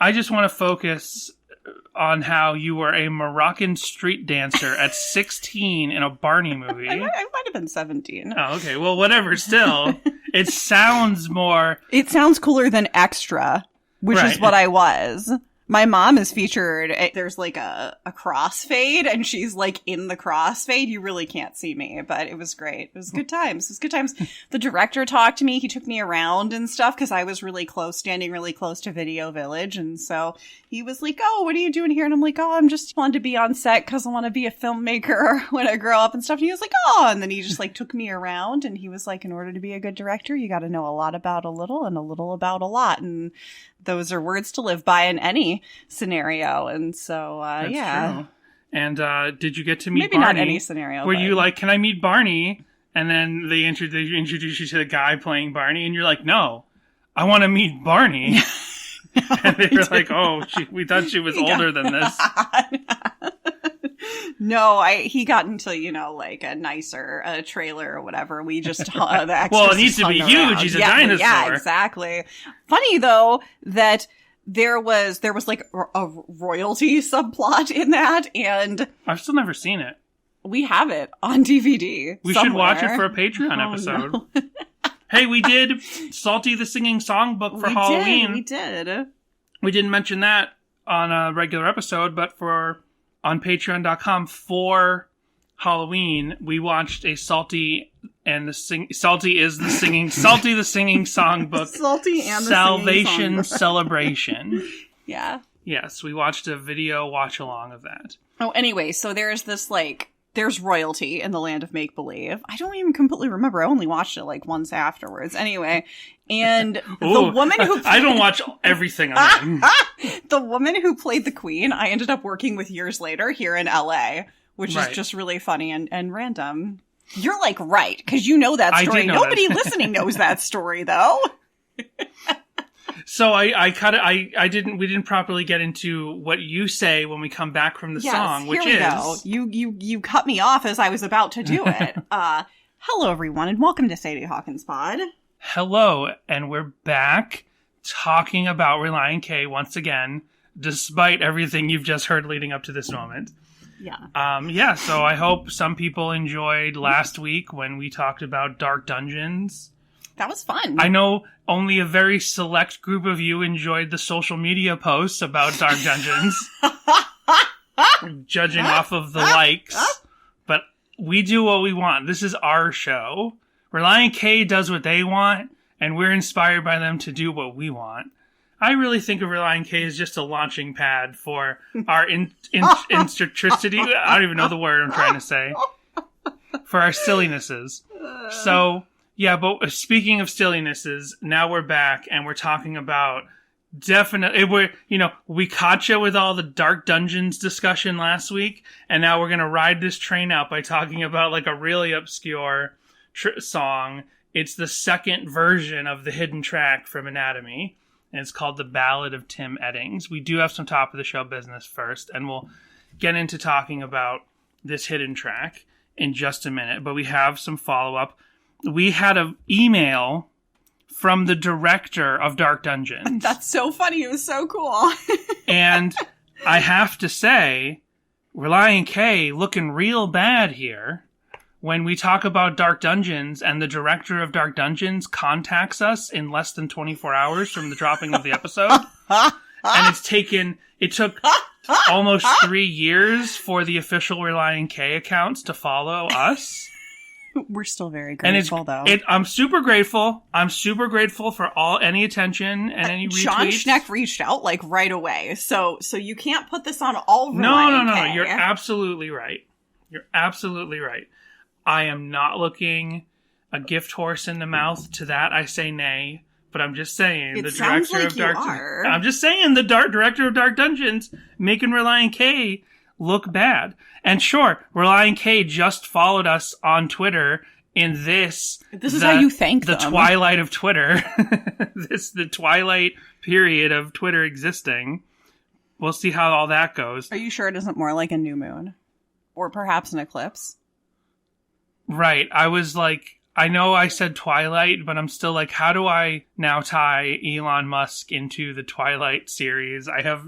I just want to focus on how you were a Moroccan street dancer at 16 in a Barney movie. I might have been 17. Oh, okay. Well, whatever. Still, it sounds more... It sounds cooler than Extra, which is what I was. My mom is featured. There's like a crossfade, and she's like in the crossfade. You really can't see me, but it was great. It was good times. It was good times. The director talked to me. He took me around and stuff because I was really close, standing really close to Video Village. And so he was like, "Oh, what are you doing here?" And I'm like, "Oh, I'm just wanted to be on set because I want to be a filmmaker when I grow up and stuff." And he was like, "Oh," and then he just like took me around, and he was like, "In order to be a good director, you got to know a lot about a little and a little about a lot." And those are words to live by in any scenario. And so, That's yeah. true. And did you get to meet Maybe Barney? not any scenario. Were but... you like, "Can I meet Barney?" And then they introduce you to the guy playing Barney, and you're like, "No, I want to meet Barney." And they were like, "Oh, we thought she was older than this." No, he got into, like a nicer trailer or whatever. We just, the well, it needs to be huge. He's a dinosaur. Yeah, exactly. Funny though, that there was like a royalty subplot in that, and I've still never seen it. we have it on DVD. We somewhere. should watch it for a Patreon episode. No. Hey, we did Salty the Singing Songbook for Halloween. We did. We didn't mention that on a regular episode, but on patreon.com for Halloween, we watched a Salty the Singing Songbook Salty and the Salvation Singing Songbook. Celebration. Yeah. Yes, we watched a video watch along of that. Oh, anyway, so there's this there's royalty in the land of make-believe. I don't even completely remember. I only watched it once afterwards. Anyway, and the woman who... I don't watch everything on it. The woman who played the queen, I ended up working with years later here in LA, which is just really funny and random. You're right, because you know that story. Nobody listening knows that story, though. So we didn't properly get into what you say when we come back from the song, which is... Go. You cut me off as I was about to do it. Hello, everyone, and welcome to Sadie Hawkins Pod. Hello, and we're back talking about Relient K once again. despite everything you've just heard leading up to this moment. Yeah. So I hope some people enjoyed last week when we talked about Dark Dungeons. That was fun. I know only a very select group of you enjoyed the social media posts about Dark Dungeons, judging off of the likes. But we do what we want. This is our show. Relient K does what they want, and we're inspired by them to do what we want. I really think of Relient K as just a launching pad for our intricity. I don't even know the word I'm trying to say. For our sillinesses. So, yeah, but speaking of sillinesses, now we're back and we're talking about we caught you with all the Dark Dungeons discussion last week, and now we're going to ride this train out by talking about like a really obscure song. It's the second version of the hidden track from Anatomy. And it's called The Ballad of Tim Eddings. We do have some top of the show business first, and we'll get into talking about this hidden track in just a minute. But we have some follow-up. We had an email from the director of Dark Dungeons. That's so funny. It was so cool. And I have to say, Relient K looking real bad here. When we talk about Dark Dungeons and the director of Dark Dungeons contacts us in less than 24 hours from the dropping of the episode. And it took almost 3 years for the official Relient K accounts to follow us. We're still very grateful, though. I'm super grateful. I'm super grateful for any attention and any retweets. John Schneck reached out like right away. So you can't put this on all Relient No. K. You're absolutely right. You're absolutely right. I am not looking a gift horse in the mouth. To that, I say nay. But I'm just saying, I'm just saying the director of Dark Dungeons making Relient K look bad. And sure, Relient K just followed us on Twitter in this. This is how you thank the them. twilight of Twitter. The twilight period of Twitter existing. We'll see how all that goes. Are you sure it isn't more like a new moon? Or perhaps an eclipse? Right. I was like, I know I said Twilight, but I'm still like, how do I now tie Elon Musk into the Twilight series? I have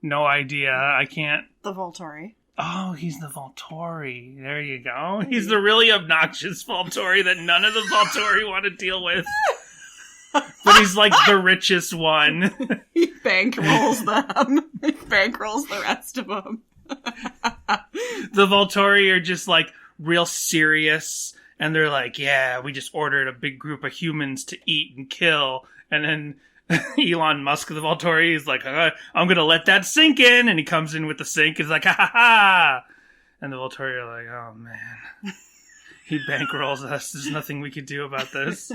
no idea. I can't. The Volturi. Oh, he's the Volturi. There you go. He's the really obnoxious Volturi that none of the Volturi want to deal with. But he's like the richest one. He bankrolls them. He bankrolls the rest of them. The Volturi are just like real serious, and they're like, yeah, we just ordered a big group of humans to eat and kill, and then Elon Musk, the Volturi, is like, I'm gonna let that sink in, and he comes in with the sink, he's like, ha ha ha, and the Volturi are like, oh man, he bankrolls us, there's nothing we can do about this.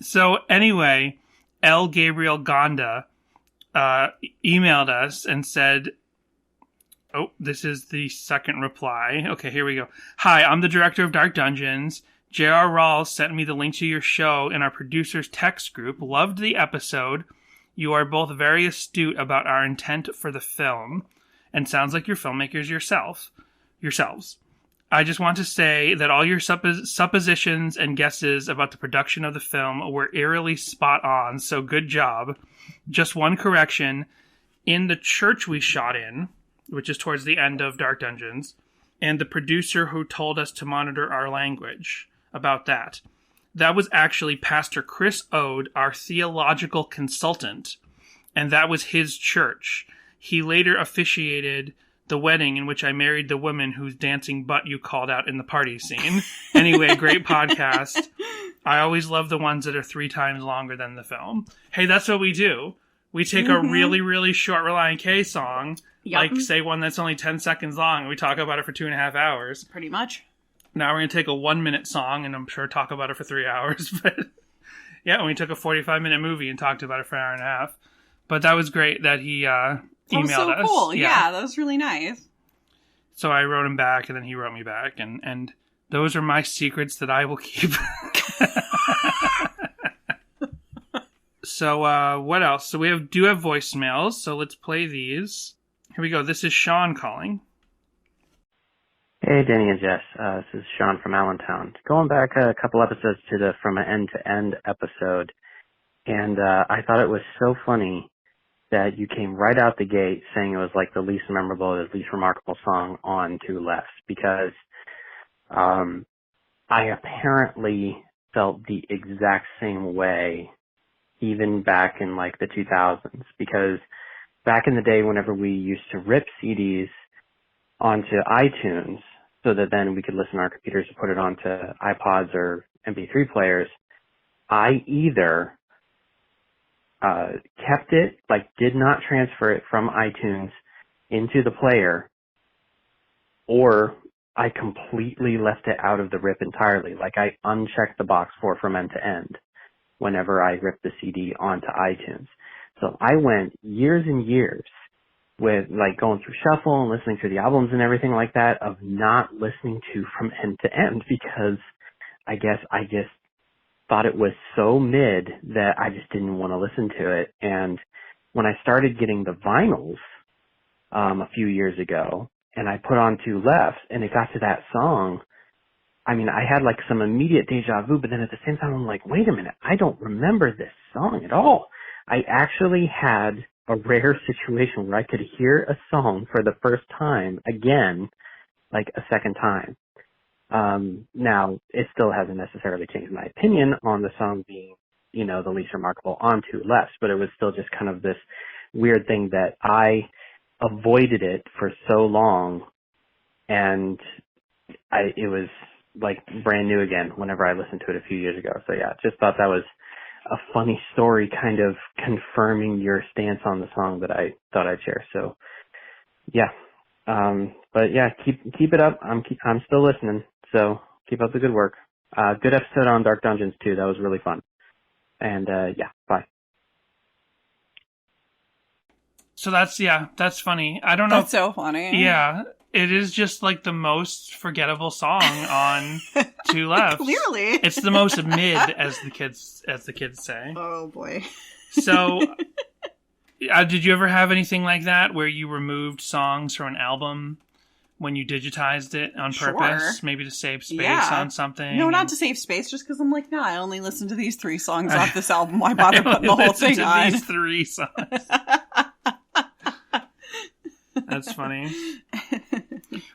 So anyway, L. Gabriel Gonda emailed us and said, oh, this is the second reply. Okay, here we go. Hi, I'm the director of Dark Dungeons. J.R. Rawls sent me the link to your show in our producers text group. Loved the episode. You are both very astute about our intent for the film, and sounds like you're filmmakers yourselves. I just want to say that all your suppositions and guesses about the production of the film were eerily spot on, so good job. Just one correction. In the church we shot in, which is towards the end of Dark Dungeons, and the producer who told us to monitor our language about that. That was actually Pastor Chris Ode, our theological consultant, and that was his church. He later officiated the wedding in which I married the woman whose dancing butt you called out in the party scene. Anyway, great podcast. I always love the ones that are 3 times longer than the film. Hey, that's what we do. We take a really, really short Relient K song, like, say, one that's only 10 seconds long, and we talk about it for 2.5 hours. Pretty much. Now we're going to take a 1-minute song, and I'm sure talk about it for 3 hours. But yeah, and we took a 45-minute movie and talked about it for an hour and a half. But that was great that he emailed us. That was so cool. Yeah, that was really nice. So I wrote him back, and then he wrote me back. And those are my secrets that I will keep. So what else? So we do have voicemails, so let's play these. Here we go. This is Sean calling. Hey, Danny and Jess. This is Sean from Allentown. Going back a couple episodes to the From an End to End episode, and I thought it was so funny that you came right out the gate saying it was like the least memorable, the least remarkable song on Two Lefts, because I apparently felt the exact same way even back in like the 2000s, because back in the day whenever we used to rip CDs onto iTunes so that then we could listen on our computers to put it onto iPods or MP3 players, I either kept it, like did not transfer it from iTunes into the player, or I completely left it out of the rip entirely. Like I unchecked the box for from end to end whenever I ripped the CD onto iTunes. So I went years and years with like going through shuffle and listening through the albums and everything like that of not listening to from end to end, because I guess I just thought it was so mid that I just didn't want to listen to it. And when I started getting the vinyls a few years ago, and I put on Two Lefts and it got to that song, I mean, I had like some immediate deja vu, but then at the same time I'm like, wait a minute, I don't remember this song at all. I actually had a rare situation where I could hear a song for the first time again, like a second time. Now, it still hasn't necessarily changed my opinion on the song being, you know, the least remarkable on Two Lefts, but it was still just kind of this weird thing that I avoided it for so long, and it was like brand new again whenever I listened to it a few years ago. So yeah, just thought that was a funny story, kind of confirming your stance on the song that I thought I'd share. So yeah, but yeah, keep it up. I'm still listening. So keep up the good work. Good episode on Dark Dungeons too. That was really fun. And yeah, bye. So that's funny. I don't know. That's so funny. Yeah, it is just like the most forgettable song on Two Lefts. Clearly, it's the most mid, as the kids say. Oh boy. So, did you ever have anything like that where you removed songs from an album when you digitized it on purpose, Sure. maybe to save space on something? No, not to save space, just because I'm like, no, I only listened to these 3 songs off this album. Why bother putting the whole thing on? These 3 songs. That's funny.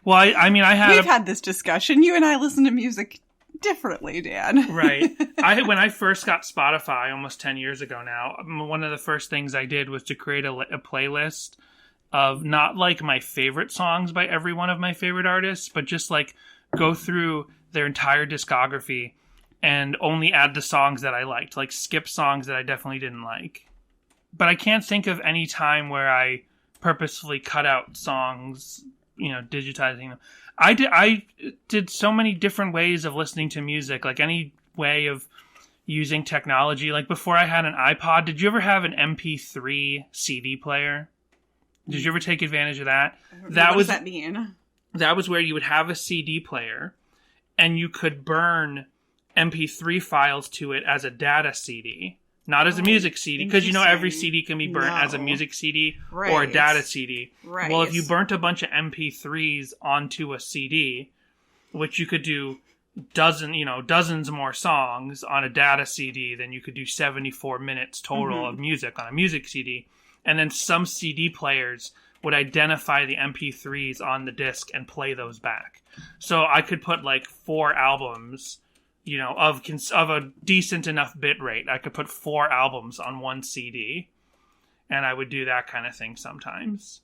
Well, I mean, we've had this discussion. You and I listen to music differently, Dan. Right. When I first got Spotify almost 10 years ago now, one of the first things I did was to create a playlist of not like my favorite songs by every one of my favorite artists, but just like go through their entire discography and only add the songs that I liked, like skip songs that I definitely didn't like. But I can't think of any time where I purposefully cut out songs, you know, digitizing them. I did so many different ways of listening to music, like any way of using technology. Like before I had an iPod, did you ever have an MP3 CD player? Did you ever take advantage of that? What does that mean? That was where you would have a CD player and you could burn MP3 files to it as a data CD. Not as a music CD, because you know every CD can be burnt as a music CD or a data CD. Right. Well, if you burnt a bunch of MP3s onto a CD, which you could do dozens more songs on a data CD, then you could do 74 minutes total of music on a music CD. And then some CD players would identify the MP3s on the disc and play those back. So I could put like 4 albums, you know, of a decent enough bit rate. I could put 4 albums on one CD, and I would do that kind of thing sometimes.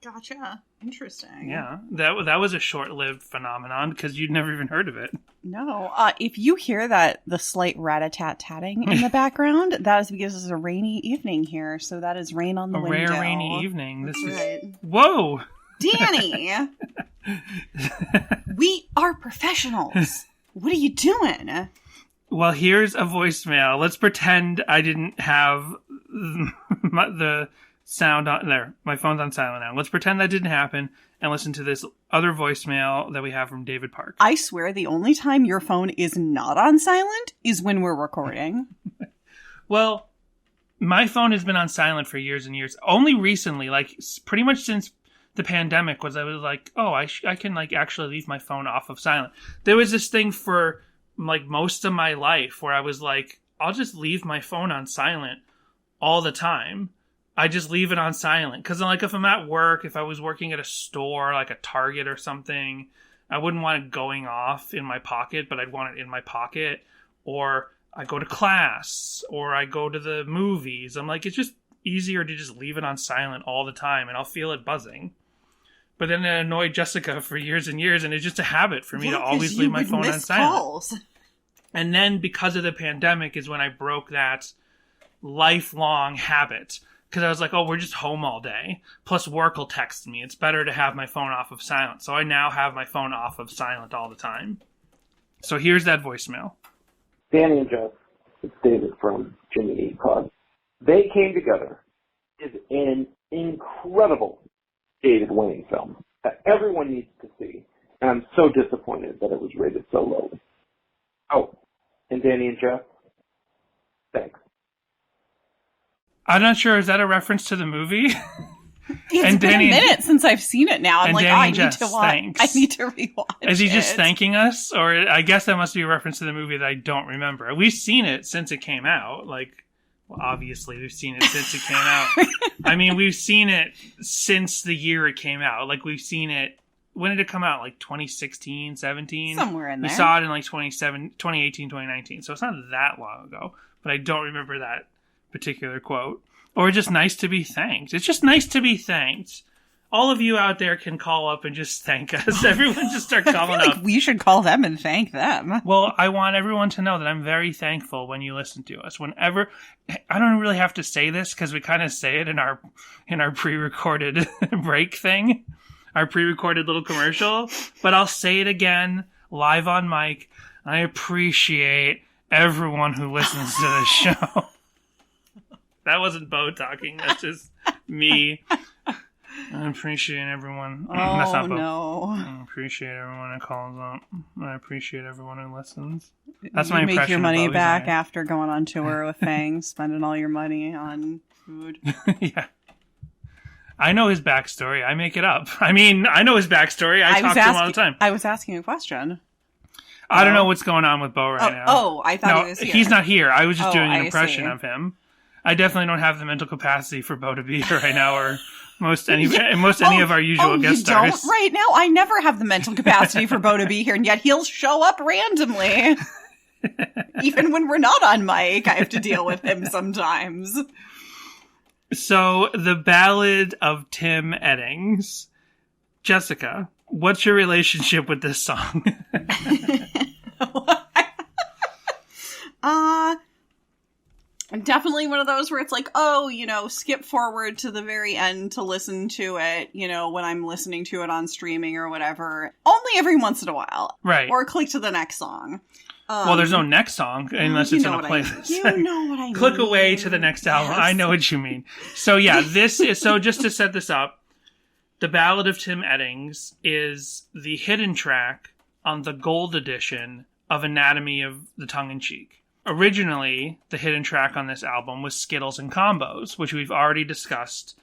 Gotcha. Interesting. Yeah, that was a short-lived phenomenon because you'd never even heard of it. No. If you hear the slight rat-a-tat-tatting in the background, that is because it's a rainy evening here, so that is rain on the window. A rare rainy evening. This is right. Whoa, Danny. We are professionals. What are you doing? Well, here's a voicemail. Let's pretend I didn't have the sound on there. My phone's on silent now. Let's pretend that didn't happen and listen to this other voicemail that we have from David Park. I swear the only time your phone is not on silent is when we're recording. Well, my phone has been on silent for years and years. Only recently, like pretty much since the pandemic, I was like, oh, I can like actually leave my phone off of silent. There was this thing for like most of my life where I was like, I'll just leave my phone on silent all the time. I just leave it on silent. Because, like, if I'm at work, if I was working at a store, like a Target or something, I wouldn't want it going off in my pocket, but I'd want it in my pocket. Or I go to class, or I go to the movies. I'm like, it's just easier to just leave it on silent all the time, and I'll feel it buzzing. But then it annoyed Jessica for years and years, and it's just a habit for me to always leave my phone on silent. Calls. And then, because of the pandemic, is when I broke that lifelong habit. Because I was like, oh, we're just home all day. Plus, work will text me. It's better to have my phone off of silent. So I now have my phone off of silent all the time. So here's that voicemail. Danny and Jeff, it's David from Jimmy Eat Pod. They Came Together is an incredible David Wayne film that everyone needs to see. And I'm so disappointed that it was rated so low. Oh, and Danny and Jeff, thanks. I'm not sure. Is that a reference to the movie? It's been a minute since I've seen it now. I'm like, I need to watch. Thanks. I need to rewatch it. Is he just thanking us? Or I guess that must be a reference to the movie that I don't remember. We've seen it since it came out. Like, well, obviously, we've seen it since it came out. I mean, we've seen it since the year it came out. Like, we've seen it. When did it come out? Like 2016, 17? Somewhere in there. We saw it in like 2018, 2019. So it's not that long ago. But I don't remember that particular quote. Or just nice to be thanked. It's just nice to be thanked. All of you out there can call up and just thank us. Everyone just start calling up. We should call them and thank them. Well, I want everyone to know that I'm very thankful when you listen to us. Whenever, I don't really have to say this because we kind of say it in our pre-recorded break thing, our pre-recorded little commercial. But I'll say it again live on mic. I appreciate everyone who listens to this show. That wasn't Bo talking. That's just me. I appreciate everyone. Oh, that's not Bo. No. I appreciate everyone who calls up. I appreciate everyone who listens. That's my you impression. Make your money of back after going on tour with Fangs, spending all your money on food. Yeah. I know his backstory. I make it up. I mean, I know his backstory. I talk to him all the time. I was asking a question. I don't know what's going on with Bo right now. Oh, I thought he was here. He's not here. I was just doing an impression of him. I definitely don't have the mental capacity for Bo to be here right now, or most any of our usual guest stars. Don't right now? I never have the mental capacity for Bo to be here, and yet he'll show up randomly. Even when we're not on mic, I have to deal with him sometimes. So, the Ballad of Tim Eddings. Jessica, what's your relationship with this song? I'm definitely one of those where it's like, oh, skip forward to the very end to listen to it, when I'm listening to it on streaming or whatever. Only every once in a while. Right. Or click to the next song. Well, there's no next song unless it's in a playlist. You know what I mean. Click away to the next album. Yes. I know what you mean. So yeah, so just to set this up, The Ballad of Tim Eddings is the hidden track on the gold edition of Anatomy of the Tongue-in-Cheek. Originally, the hidden track on this album was Skittles and Combos, which we've already discussed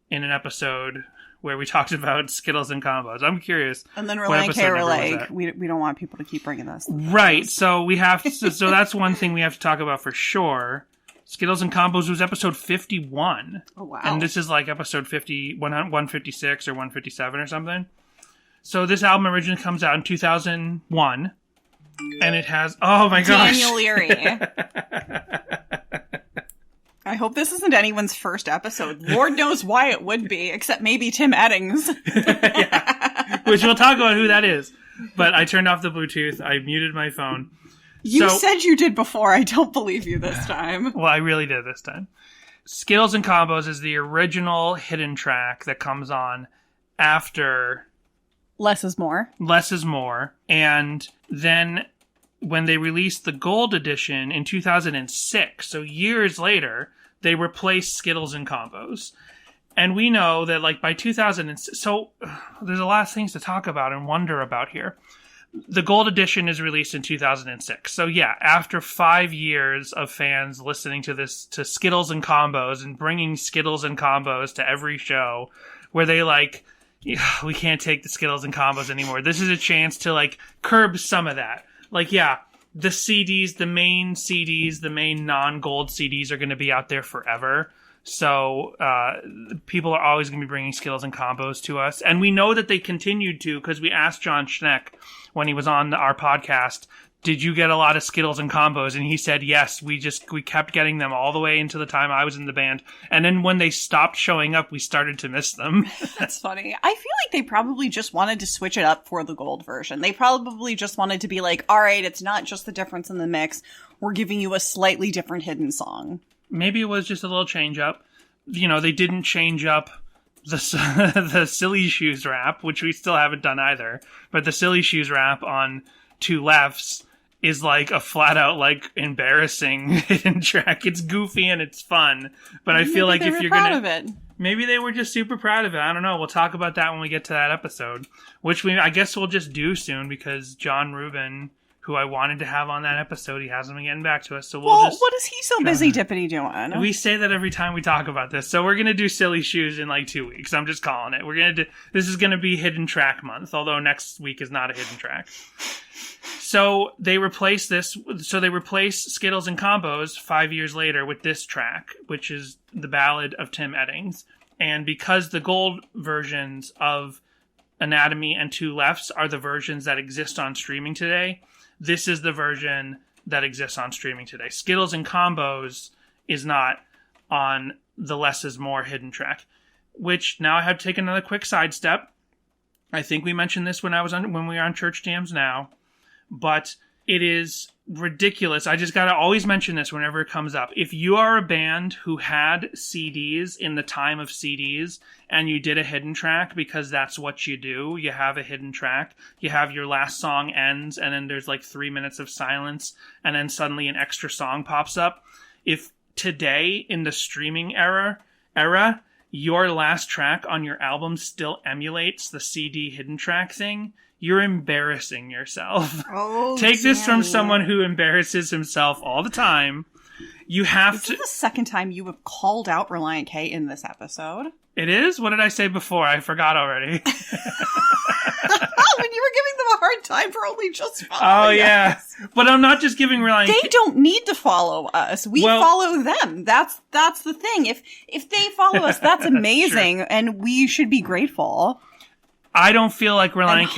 in an episode where we talked about Skittles and Combos. I'm curious. And then Relient K were like, we don't want people to keep bringing this. Right. So we have to, so that's one thing we have to talk about for sure. Skittles and Combos was episode 51. Oh, wow. And this is like episode 156 or 157 or something. So this album originally comes out in 2001. And it has, oh my gosh. Daniel Leary. I hope this isn't anyone's first episode. Lord knows why it would be, except maybe Tim Eddings. Yeah. Which we'll talk about who that is. But I turned off the Bluetooth. I muted my phone. You said you did before. I don't believe you this time. Well, I really did this time. Skittles and Combos is the original hidden track that comes on after Less is More. Less is More. And then when they released the gold edition in 2006, so years later, they replaced Skittles and Combos. And we know that like by 2006, so there's a lot of things to talk about and wonder about here. The gold edition is released in 2006. So yeah, after 5 years of fans listening to Skittles and Combos and bringing Skittles and Combos to every show where they like, we can't take the Skittles and Combos anymore. This is a chance to like curb some of that. Like, yeah, the CDs, the main non-gold CDs are going to be out there forever. So people are always going to be bringing Skittles and combos to us. And we know that they continued to, because we asked John Schneck when he was on our podcast, did you get a lot of Skittles and combos? And he said, yes, we kept getting them all the way into the time I was in the band. And then when they stopped showing up, we started to miss them. That's funny. I feel like they probably just wanted to switch it up for the gold version. They probably just wanted to be like, all right, it's not just the difference in the mix. We're giving you a slightly different hidden song. Maybe it was just a little change up. You know, they didn't change up the Silly Shoes rap, which we still haven't done either. But the Silly Shoes rap on Two Lefts is like a flat out like embarrassing hidden track. It's goofy and it's fun, but I feel like if you're gonna, maybe they were just super proud of it. I don't know. We'll talk about that when we get to that episode, which I guess we'll just do soon because John Rubin, who I wanted to have on that episode, he hasn't been getting back to us. So what is he so busy dippity doing? We say that every time we talk about this. So we're going to do Silly Shoes in like 2 weeks. I'm just calling it. This is going to be Hidden Track Month, although next week is not a hidden track. So they replace Skittles and Combos 5 years later with this track, which is the Ballad of Tim Eddings. And because the gold versions of Anatomy and Two Lefts are the versions that exist on streaming today, this is the version that exists on streaming today. Skittles and Combos is not on the Less is More hidden track, which now I have to take another quick sidestep. I think we mentioned this when we were on Church Jams Now, but it is ridiculous. I just gotta always mention this whenever it comes up. If you are a band who had CDs in the time of CDs and you did a hidden track because that's what you do, you have a hidden track, you have your last song ends and then there's like 3 minutes of silence and then suddenly an extra song pops up. If today in the streaming era, your last track on your album still emulates the CD hidden track thing, you're embarrassing yourself. Oh, Take this from someone who embarrasses himself all the time. You have This is the second time you have called out Relient K in this episode. It is? What did I say before? I forgot already. When you were giving them a hard time for only just following us. But I'm not just giving Relient K. They don't need to follow us. We follow them. That's the thing. If they follow us, that's amazing, and we should be grateful. I don't feel like Relient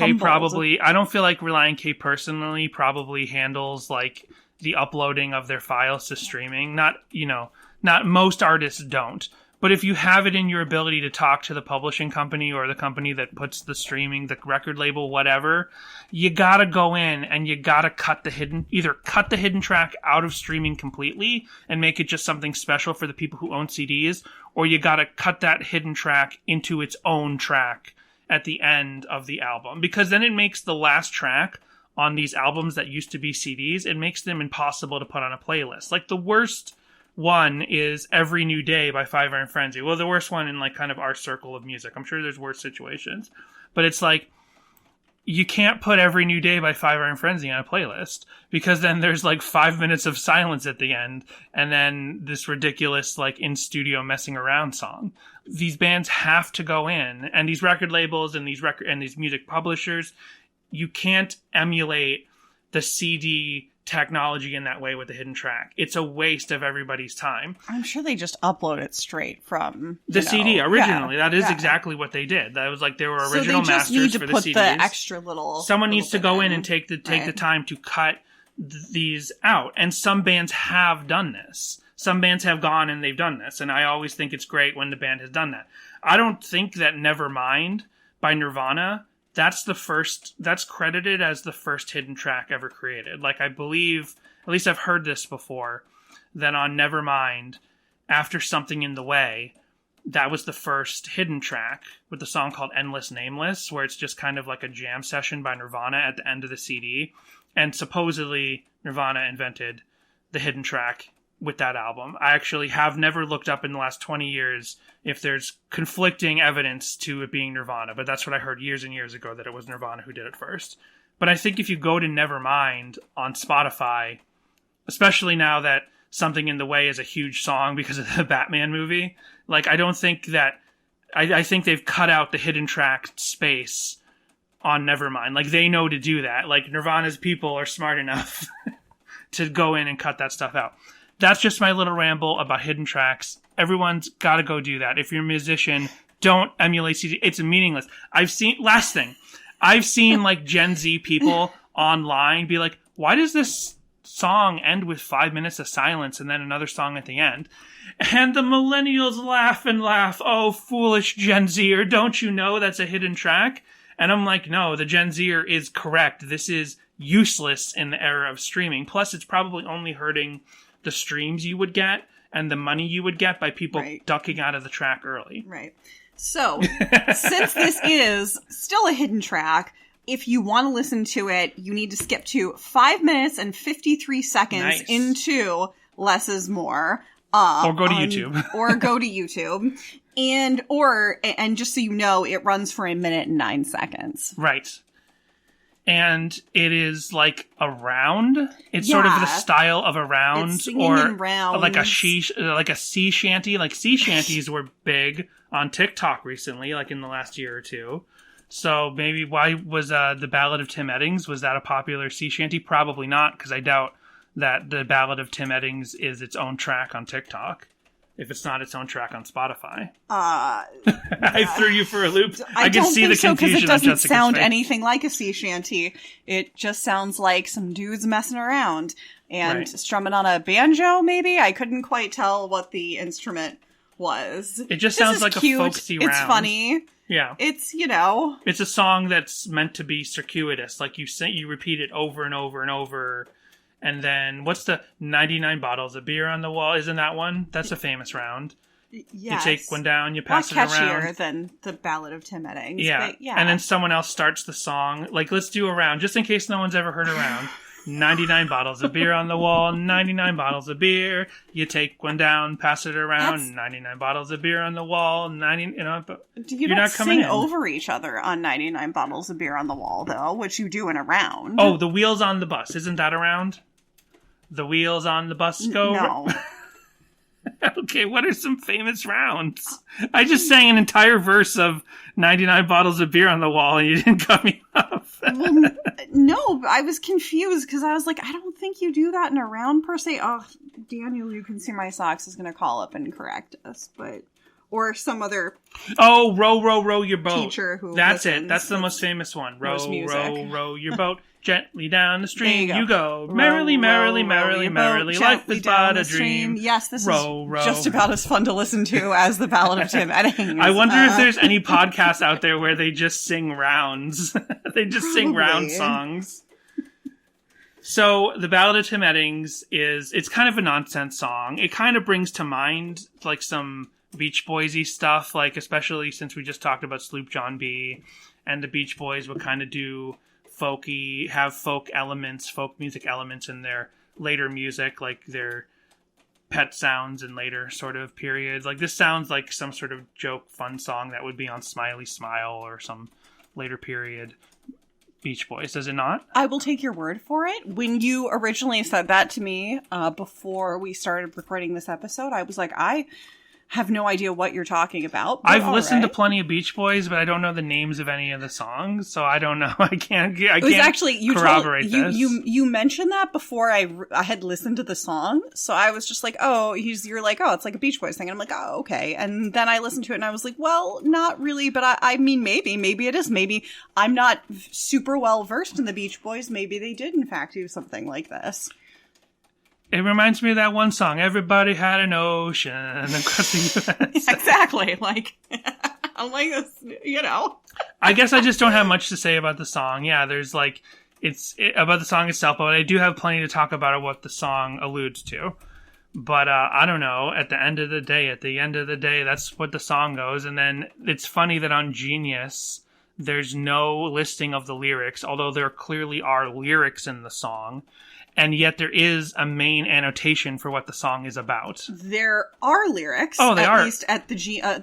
K personally probably handles like the uploading of their files to streaming. Not most artists don't. But if you have it in your ability to talk to the publishing company or the company that puts the streaming, the record label, whatever, you gotta go in and you gotta either cut the hidden track out of streaming completely and make it just something special for the people who own CDs, or you gotta cut that hidden track into its own track at the end of the album, because then it makes the last track on these albums that used to be CDs, it makes them impossible to put on a playlist. Like the worst one is Every New Day by Five Iron Frenzy. Well, the worst one in like kind of our circle of music. I'm sure there's worse situations, but it's like you can't put Every New Day by Five Iron Frenzy on a playlist because then there's like 5 minutes of silence at the end and then this ridiculous like in studio messing around song. These bands have to go in, and these record labels and these music publishers, you can't emulate the CD technology in that way with the hidden track. It's a waste of everybody's time. I'm sure they just upload it straight from the CD originally. That is exactly what they did. That was like they were original masters for the CDs. So they just need to put the extra little. Someone needs to go in and take the time to cut these out. And some bands have done this. Some bands have gone and they've done this, and I always think it's great when the band has done that. I don't think that Nevermind by Nirvana, that's credited as the first hidden track ever created. Like I believe, at least I've heard this before, that on Nevermind, after Something in the Way, that was the first hidden track with the song called Endless Nameless, where it's just kind of like a jam session by Nirvana at the end of the CD. And supposedly Nirvana invented the hidden track with that album. I actually have never looked up in the last 20 years if there's conflicting evidence to it being Nirvana, but that's what I heard years and years ago, that it was Nirvana who did it first. But I think if you go to Nevermind on Spotify, especially now that Something in the Way is a huge song because of the Batman movie, like I don't think that, I think they've cut out the hidden track space on Nevermind. Like they know to do that. Like Nirvana's people are smart enough to go in and cut that stuff out. that's just my little ramble about hidden tracks. Everyone's got to go do that. If you're a musician, don't emulate CD. It's meaningless. Last thing, I've seen like Gen Z people online be like, why does this song end with 5 minutes of silence and then another song at the end? And the millennials laugh and laugh. Oh, foolish Gen Zer, don't you know that's a hidden track? And I'm like, no, the Gen Zer is correct. This is useless in the era of streaming. Plus, it's probably only hurting the streams you would get and the money you would get by people ducking out of the track early. Right. So, since this is still a hidden track, if you want to listen to it, you need to skip to 5 minutes and 53 seconds into Less is More. Or go to YouTube. Or go to YouTube. And just so you know, it runs for 1 minute and 9 seconds. Right. And it is like a round. It's sort of the style of a round, or like a sea shanty. Like sea shanties were big on TikTok recently, like in the last year or two. So maybe why was the Ballad of Tim Eddings, was that a popular sea shanty? Probably not, because I doubt that the Ballad of Tim Eddings is its own track on TikTok, if it's not its own track on Spotify. I threw you for a loop. I can see the confusion on Jessica's face. It doesn't sound anything like a sea shanty. It just sounds like some dudes messing around and strumming on a banjo, maybe? I couldn't quite tell what the instrument was. It just sounds like cute. A folksy round. It's funny. Yeah. It's, it's a song that's meant to be circuitous. Like you repeat it over and over and over. And then, what's the 99 bottles of beer on the wall? Isn't that one? That's a famous round. Yes. You take one down, you pass it around. Catchier than the Ballad of Tim Eddings. Yeah. But yeah. And then someone else starts the song. Like, let's do a round, just in case no one's ever heard a round. 99 bottles of beer on the wall, 99 bottles of beer. You take one down, pass it around, 99 bottles of beer on the wall, but you're not coming sing over each other on 99 bottles of beer on the wall, though, which you do in a round. Oh, the wheels on the bus. Isn't that a round? The wheels on the bus go... No. Okay, what are some famous rounds? I just sang an entire verse of 99 bottles of beer on the wall and you didn't cut me off. Well, no, I was confused because I was like, I don't think you do that in a round per se. Oh, Daniel, you can see my socks, is going to call up and correct us, but... Or some other... Oh, row, row, row your boat. Teacher who That's it. That's the most famous one. Row, row, row your boat. Gently down the stream you go. Merrily, merrily, merrily, merrily. Life is but a dream. Yes, this is just about as fun to listen to as the Ballad of Tim Eddings. I wonder if there's any podcasts out there where they just sing rounds. They just sing round songs. So the Ballad of Tim Eddings it's kind of a nonsense song. It kind of brings to mind like some Beach Boys-y stuff, like especially since we just talked about Sloop John B. And the Beach Boys would kind of do folk music elements in their later music, like their Pet Sounds in later sort of periods. Like this sounds like some sort of joke fun song that would be on Smiley Smile or some later period Beach Boys, does it not? I will take your word for it. When you originally said that to me before we started recording this episode, I was like, I have no idea what you're talking about. I've listened to plenty of Beach Boys, but I don't know the names of any of the songs, so I don't know. I can't corroborate this. You mentioned that before I had listened to the song, so I was just like, you're like, it's like a Beach Boys thing. And I'm like, oh, okay. And then I listened to it and I was like, well, not really, but I mean, maybe it is. Maybe I'm not super well versed in the Beach Boys. Maybe they did in fact do something like this. It reminds me of that one song, Everybody Had an Ocean across the U.S. Exactly. Like, I'm like, I guess I just don't have much to say about the song. Yeah, there's like, about the song itself, but I do have plenty to talk about what the song alludes to. But I don't know, at the end of the day, that's what the song goes. And then it's funny that on Genius, there's no listing of the lyrics, although there clearly are lyrics in the song. And yet there is a main annotation for what the song is about. There are lyrics. Oh, they are. At least at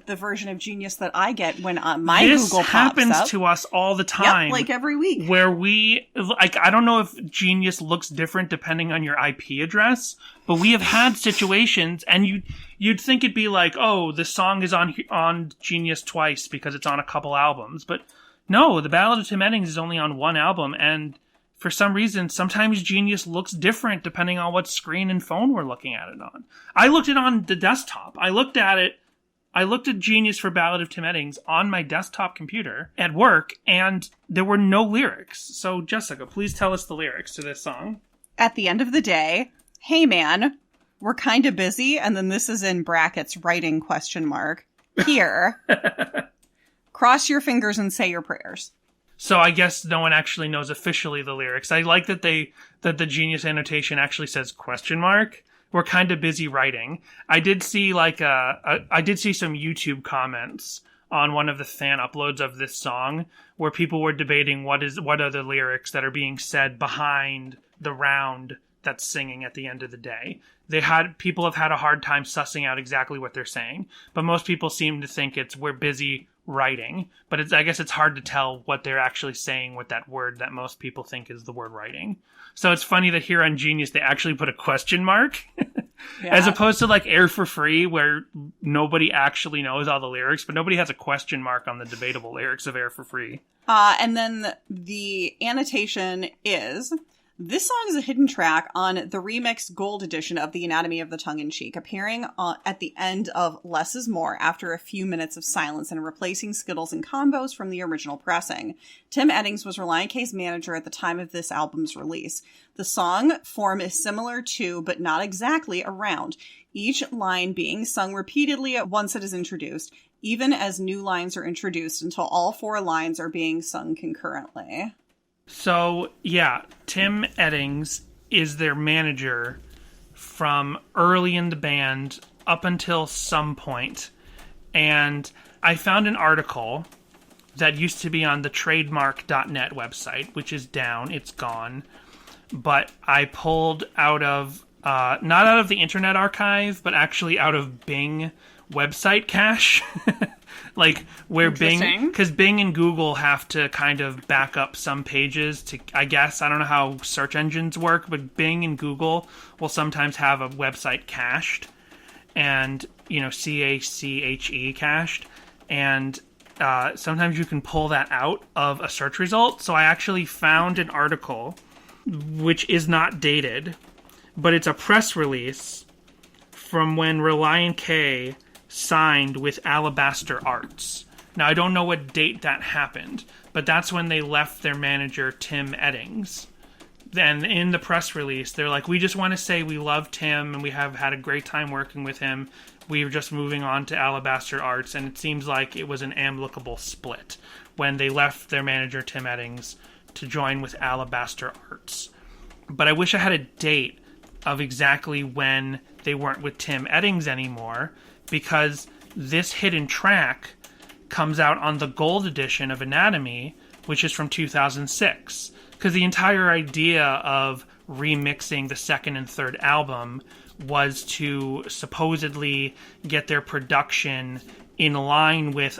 the version of Genius that I get when my Google pops up. This happens to us all the time. Yep, like every week. Where I don't know if Genius looks different depending on your IP address, but we have had situations, and you'd think it'd be like, oh, this song is on Genius twice because it's on a couple albums. But no, the Ballad of Tim Eddings is only on one album, and for some reason, sometimes Genius looks different depending on what screen and phone we're looking at it on. I looked it on the desktop. I looked at Genius for Ballad of Tim Eddings on my desktop computer at work, and there were no lyrics. So, Jessica, please tell us the lyrics to this song. At the end of the day, hey man, we're kind of busy, and then this is in brackets, writing ? Here. Cross your fingers and say your prayers. So I guess no one actually knows officially the lyrics. I like that the Genius annotation actually says ? We're kind of busy writing. I did see some YouTube comments on one of the fan uploads of this song where people were debating what are the lyrics that are being said behind the round that's singing at the end of the day. People have had a hard time sussing out exactly what they're saying, but most people seem to think it's we're busy writing, but I guess it's hard to tell what they're actually saying with that word that most people think is the word writing. So it's funny that here on Genius they actually put a ? As opposed to like Air for Free, where nobody actually knows all the lyrics, but nobody has a question mark on the debatable lyrics of Air for Free. And then the annotation is, this song is a hidden track on the remixed gold edition of The Anatomy of the Tongue-in-Cheek, appearing at the end of Less is More after a few minutes of silence and replacing Skittles and combos from the original pressing. Tim Eddings was Relient K's manager at the time of this album's release. The song form is similar to, but not exactly, a round, each line being sung repeatedly once it is introduced, even as new lines are introduced until all 4 lines are being sung concurrently. So, yeah, Tim Eddings is their manager from early in the band up until some point. And I found an article that used to be on the trademark.net website, which is down, it's gone. But I pulled out of, not out of the Internet Archive, but actually out of Bing website cache. Like where Bing, because Bing and Google have to kind of back up some pages to, I guess, I don't know how search engines work, but Bing and Google will sometimes have a website cached and, CACHE cached. And sometimes you can pull that out of a search result. So I actually found an article which is not dated, but it's a press release from when Relient K signed with Alabaster Arts. Now, I don't know what date that happened, but that's when they left their manager, Tim Eddings. Then in the press release, they're like, we just want to say we love Tim and we have had a great time working with him. We're just moving on to Alabaster Arts, and it seems like it was an amicable split when they left their manager, Tim Eddings, to join with Alabaster Arts. But I wish I had a date of exactly when they weren't with Tim Eddings anymore, because this hidden track comes out on the gold edition of Anatomy, which is from 2006. Because the entire idea of remixing the second and third album was to supposedly get their production in line with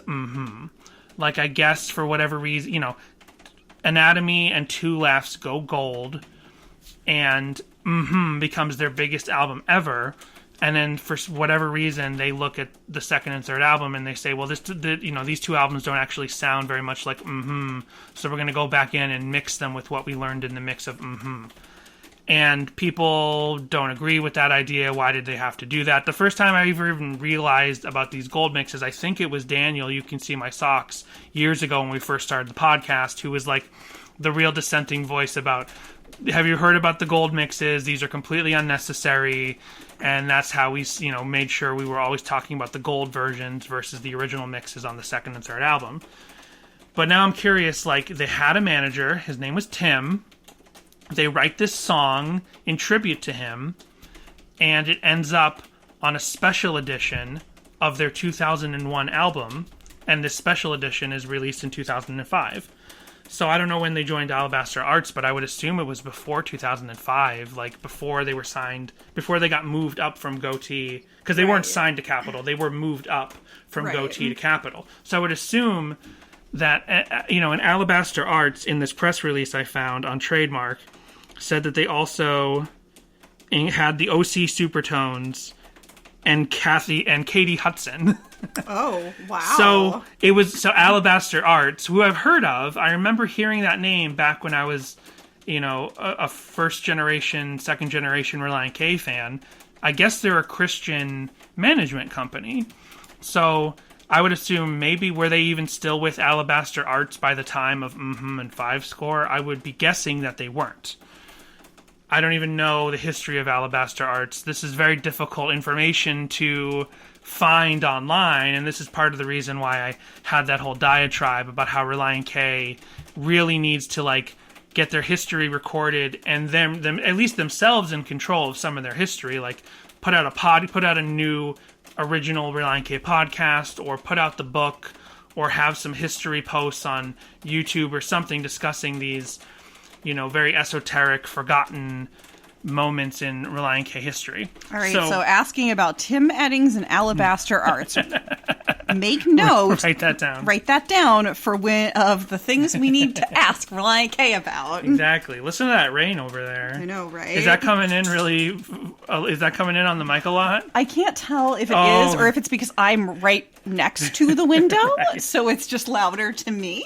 Like, I guess for whatever reason, Anatomy and Two Laughs go gold, and becomes their biggest album ever. And then for whatever reason, they look at the second and third album and they say, well, these 2 albums don't actually sound very much like so we're going to go back in and mix them with what we learned in the mix of And people don't agree with that idea. Why did they have to do that? The first time I even realized about these gold mixes, I think it was Daniel, You Can See My Socks, years ago when we first started the podcast, who was like the real dissenting voice about, have you heard about the gold mixes? These are completely unnecessary. And that's how we, made sure we were always talking about the gold versions versus the original mixes on the second and third album. But now I'm curious, they had a manager. His name was Tim. They write this song in tribute to him, and it ends up on a special edition of their 2001 album, and this special edition is released in 2005. So I don't know when they joined Alabaster Arts, but I would assume it was before 2005, before they were signed, before they got moved up from Goatee, because they weren't signed to Capitol, they were moved up from Goatee to Capitol. So I would assume that, in Alabaster Arts, in this press release I found on Trademark, said that they also had the OC Supertones and Katie Hudson. Oh, wow. So Alabaster Arts, who I've heard of. I remember hearing that name back when I was a first generation, second generation Relient K fan. I guess they're a Christian management company. So I would assume maybe were they even still with Alabaster Arts by the time of and Five Score? I would be guessing that they weren't. I don't even know the history of Alabaster Arts. This is very difficult information to find online, and this is part of the reason why I had that whole diatribe about how Relient K really needs to get their history recorded and them at least themselves in control of some of their history, put out a new original Relient K podcast, or put out the book, or have some history posts on YouTube or something discussing these very esoteric, forgotten moments in Relient K history. All right, so asking about Tim Eddings and Alabaster Arts. Make note. Write that down. Write that down for of the things we need to ask Relient K about. Exactly. Listen to that rain over there. I know, right? Is that coming in really? Is that coming in on the mic a lot? I can't tell if it is or if it's because I'm right next to the window, right. So it's just louder to me.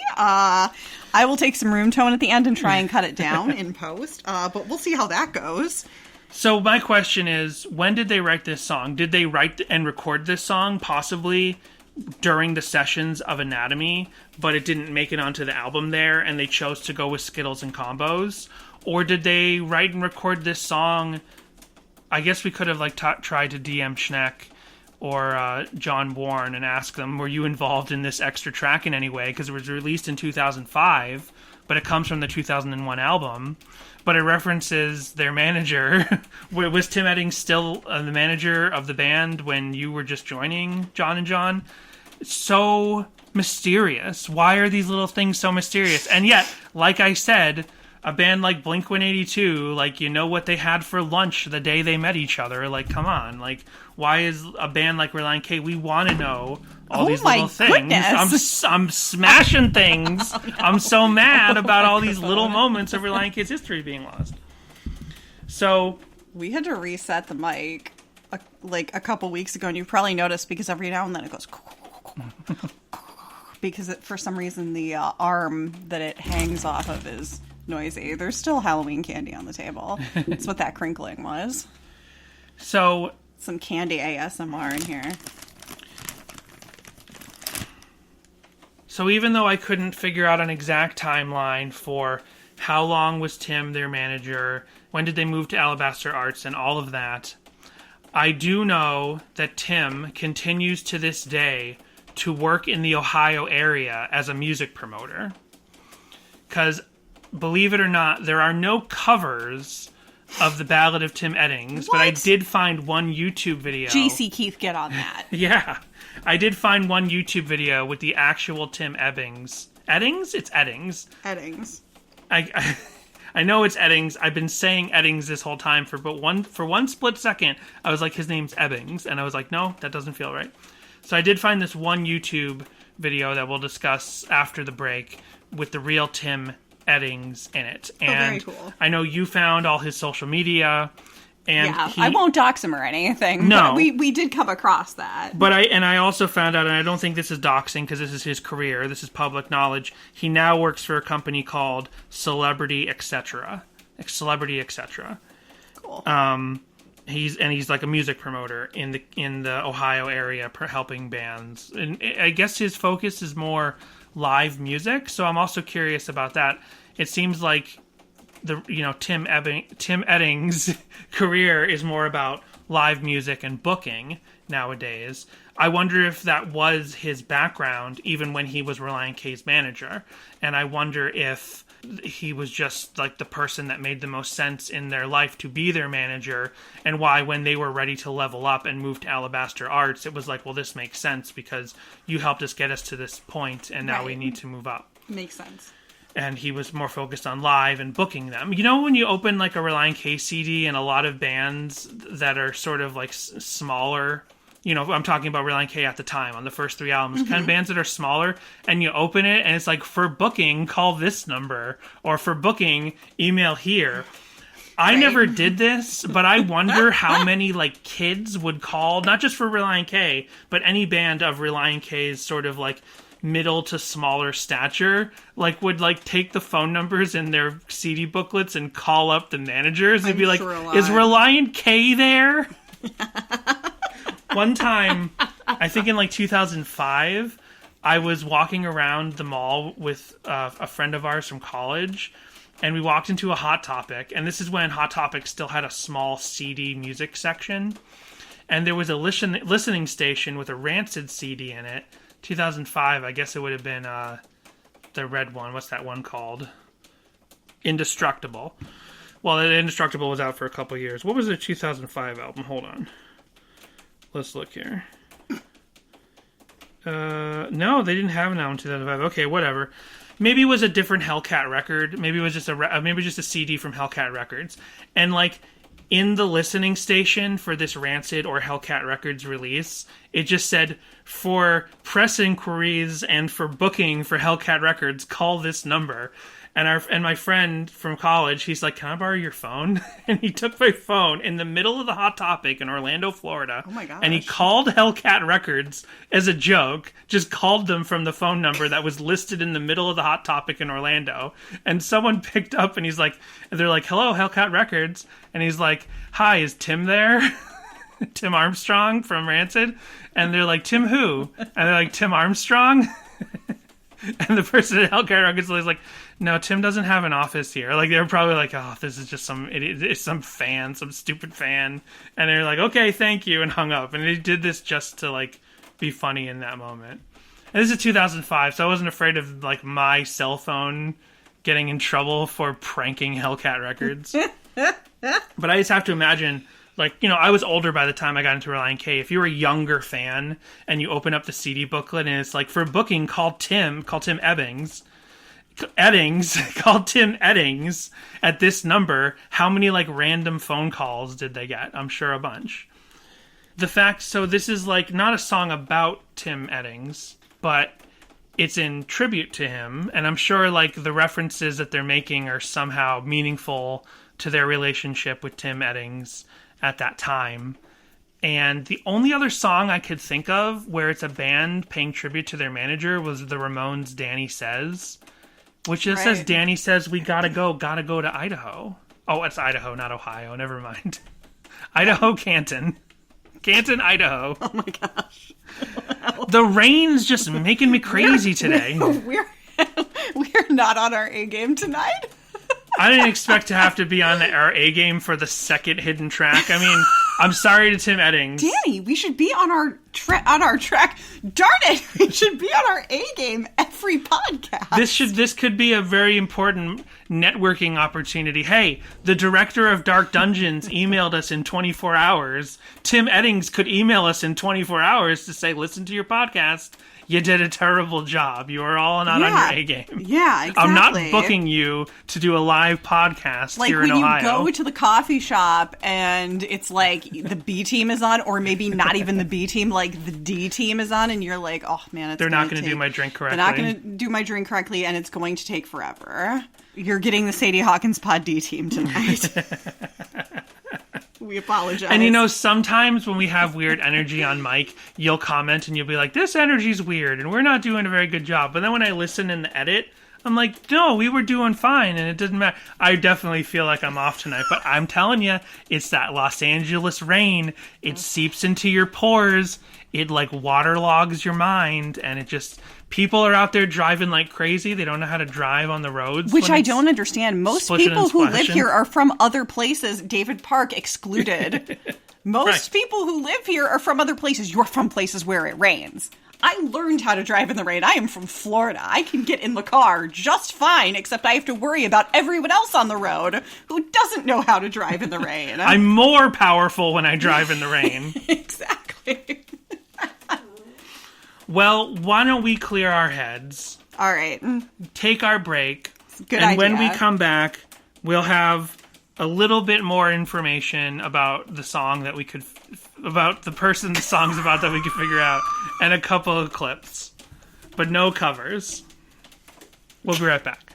I will take some room tone at the end and try and cut it down in post, but we'll see how that goes. So my question is, when did they write this song? Did they write and record this song possibly during the sessions of Anatomy, but it didn't make it onto the album there, and they chose to go with Skittles and Combos? Or did they write and record this song? I guess we could have tried to DM Schneck or John Warren and ask them, were you involved in this extra track in any way? Because it was released in 2005, but it comes from the 2001 album. But it references their manager. Was Tim Eddings still the manager of the band when you were just joining, John and John? It's so mysterious. Why are these little things so mysterious? And yet, like I said, a band like Blink-182, what they had for lunch the day they met each other. Come on. Why is a band like Relient K? We want to know all these little things. I'm smashing things. Oh, no. I'm so mad about all these little moments of Relient K's history being lost. So we had to reset the mic a couple weeks ago, and you probably noticed because every now and then it goes because for some reason the arm that it hangs off of is noisy. There's still Halloween candy on the table. That's what that crinkling was. So some candy ASMR in here. So even though I couldn't figure out an exact timeline for how long was Tim their manager, when did they move to Alabaster Arts, and all of that, I do know that Tim continues to this day to work in the Ohio area as a music promoter. Because, believe it or not, there are no covers of the Ballad of Tim Eddings, but I did find one YouTube video. GC Keith, get on that. Yeah. I did find one YouTube video with the actual Tim Eddings. Eddings? It's Eddings. Eddings. I know it's Eddings. I've been saying Eddings this whole time for one split second. I was like, his name's Ebbings, and I was like, no, that doesn't feel right. So I did find this one YouTube video that we'll discuss after the break with the real Tim Eddings in it. And very cool. I know you found all his social media. And yeah, I won't dox him or anything. No, but we did come across that. But I also found out, and I don't think this is doxing because this is his career. This is public knowledge. He now works for a company called Celebrity Etc. Cool. He's like a music promoter in the Ohio area, helping bands. And I guess his focus is more live music. So I'm also curious about that. It seems like Tim Eddings' career is more about live music and booking nowadays. I wonder if that was his background even when he was Relient K's manager. And I wonder if he was just like the person that made the most sense in their life to be their manager, and why when they were ready to level up and move to Alabaster Arts, it was like, well, this makes sense because you helped us get us to this point and now we need to move up. Makes sense. And he was more focused on live and booking them. You know, when you open like a Relient K CD and a lot of bands that are sort of like smaller, I'm talking about Relient K at the time on the first 3 albums, kind of bands that are smaller, and you open it and it's like, for booking, call this number, or for booking, email here. I never did this, but I wonder how many like kids would call, not just for Relient K, but any band of Relient K's sort of like middle to smaller stature, like would like take the phone numbers in their CD booklets and call up the managers and be like, "Is Relient K there?" One time, I think in like 2005, I was walking around the mall with a friend of ours from college, and we walked into a Hot Topic, and this is when Hot Topic still had a small CD music section, and there was a listening station with a Rancid CD in it. 2005, I guess it would have been the red one. What's that one called? Indestructible. Well, Indestructible was out for a couple years. What was their 2005 album? Hold on. Let's look here. No, they didn't have an album in 2005. Okay, whatever. Maybe it was a different Hellcat record. Maybe it was just a CD from Hellcat Records. And like in the listening station for this Rancid or Hellcat Records release, it just said, "For press inquiries and for booking for Hellcat Records, call this number." And my friend from college, he's like, "Can I borrow your phone?" And he took my phone in the middle of the Hot Topic in Orlando, Florida. Oh my gosh. And he called Hellcat Records as a joke, just called them from the phone number that was listed in the middle of the Hot Topic in Orlando. And someone picked up and they're like, "Hello, Hellcat Records." And he's like, "Hi, is Tim there?" Tim Armstrong from Rancid. And they're like, "Tim who?" And they're like, "Tim Armstrong." And the person at Hellcat Records was like, "No, Tim doesn't have an office here." Like, they were probably like, "Oh, this is just some idiot, it's some fan, some stupid fan." And they're like, "Okay, thank you," and hung up. And they did this just to, like, be funny in that moment. And this is 2005, so I wasn't afraid of, like, my cell phone getting in trouble for pranking Hellcat Records. But I just have to imagine, like, you know, I was older by the time I got into Relient K. If you were a younger fan and you open up the CD booklet and it's like, "For booking, call Tim Eddings. Called Tim Eddings at this number," how many like random phone calls did they get? I'm sure a bunch. So this is like not a song about Tim Eddings, but it's in tribute to him, and I'm sure like the references that they're making are somehow meaningful to their relationship with Tim Eddings at that time. And the only other song I could think of where it's a band paying tribute to their manager was the Ramones' Danny Says. Which just says, "Danny says we gotta go to Idaho." Oh, it's Idaho, not Ohio. Never mind. Idaho, Canton, Idaho. Oh my gosh. The rain's just making me crazy today. We're not on our A game tonight. I didn't expect to have to be on our A game for the second hidden track. I mean, I'm sorry to Tim Eddings. Danny, we should be on our track. Darn it, we should be on our A game every podcast. This could be a very important networking opportunity. Hey, the director of Dark Dungeons emailed us in 24 hours. Tim Eddings could email us in 24 hours to say, "Listen to your podcast. You did a terrible job. You are all not on your A game." Yeah, exactly. I'm not booking you to do a live podcast here in Ohio. Like when you go to the coffee shop and it's like the B team is on, or maybe not even the B team, like the D team is on, and you're like, "Oh man, they're not going to do my drink correctly. They're not going to do my drink correctly, and it's going to take forever." You're getting the Sadie Hawkins Pod D team tonight. We apologize. And you know, sometimes when we have weird energy on mic, you'll comment and you'll be like, "This energy's weird and we're not doing a very good job." But then when I listen in the edit, I'm like, "No, we were doing fine and it didn't matter." I definitely feel like I'm off tonight, but I'm telling you, it's that Los Angeles rain. It seeps into your pores. It like waterlogs your mind, and it just... People are out there driving like crazy. They don't know how to drive on the roads. Which I don't understand. Most people who live here are from other places, David Park excluded. Most people who live here are from other places. You're from places where it rains. I learned how to drive in the rain. I am from Florida. I can get in the car just fine, except I have to worry about everyone else on the road who doesn't know how to drive in the rain. I'm more powerful when I drive in the rain. Exactly. Well, why don't we clear our heads? All right. Take our break. Good and idea. When we come back, we'll have a little bit more information about the song that we could... about the person the song's about that we could figure out, and a couple of clips. But no covers. We'll be right back.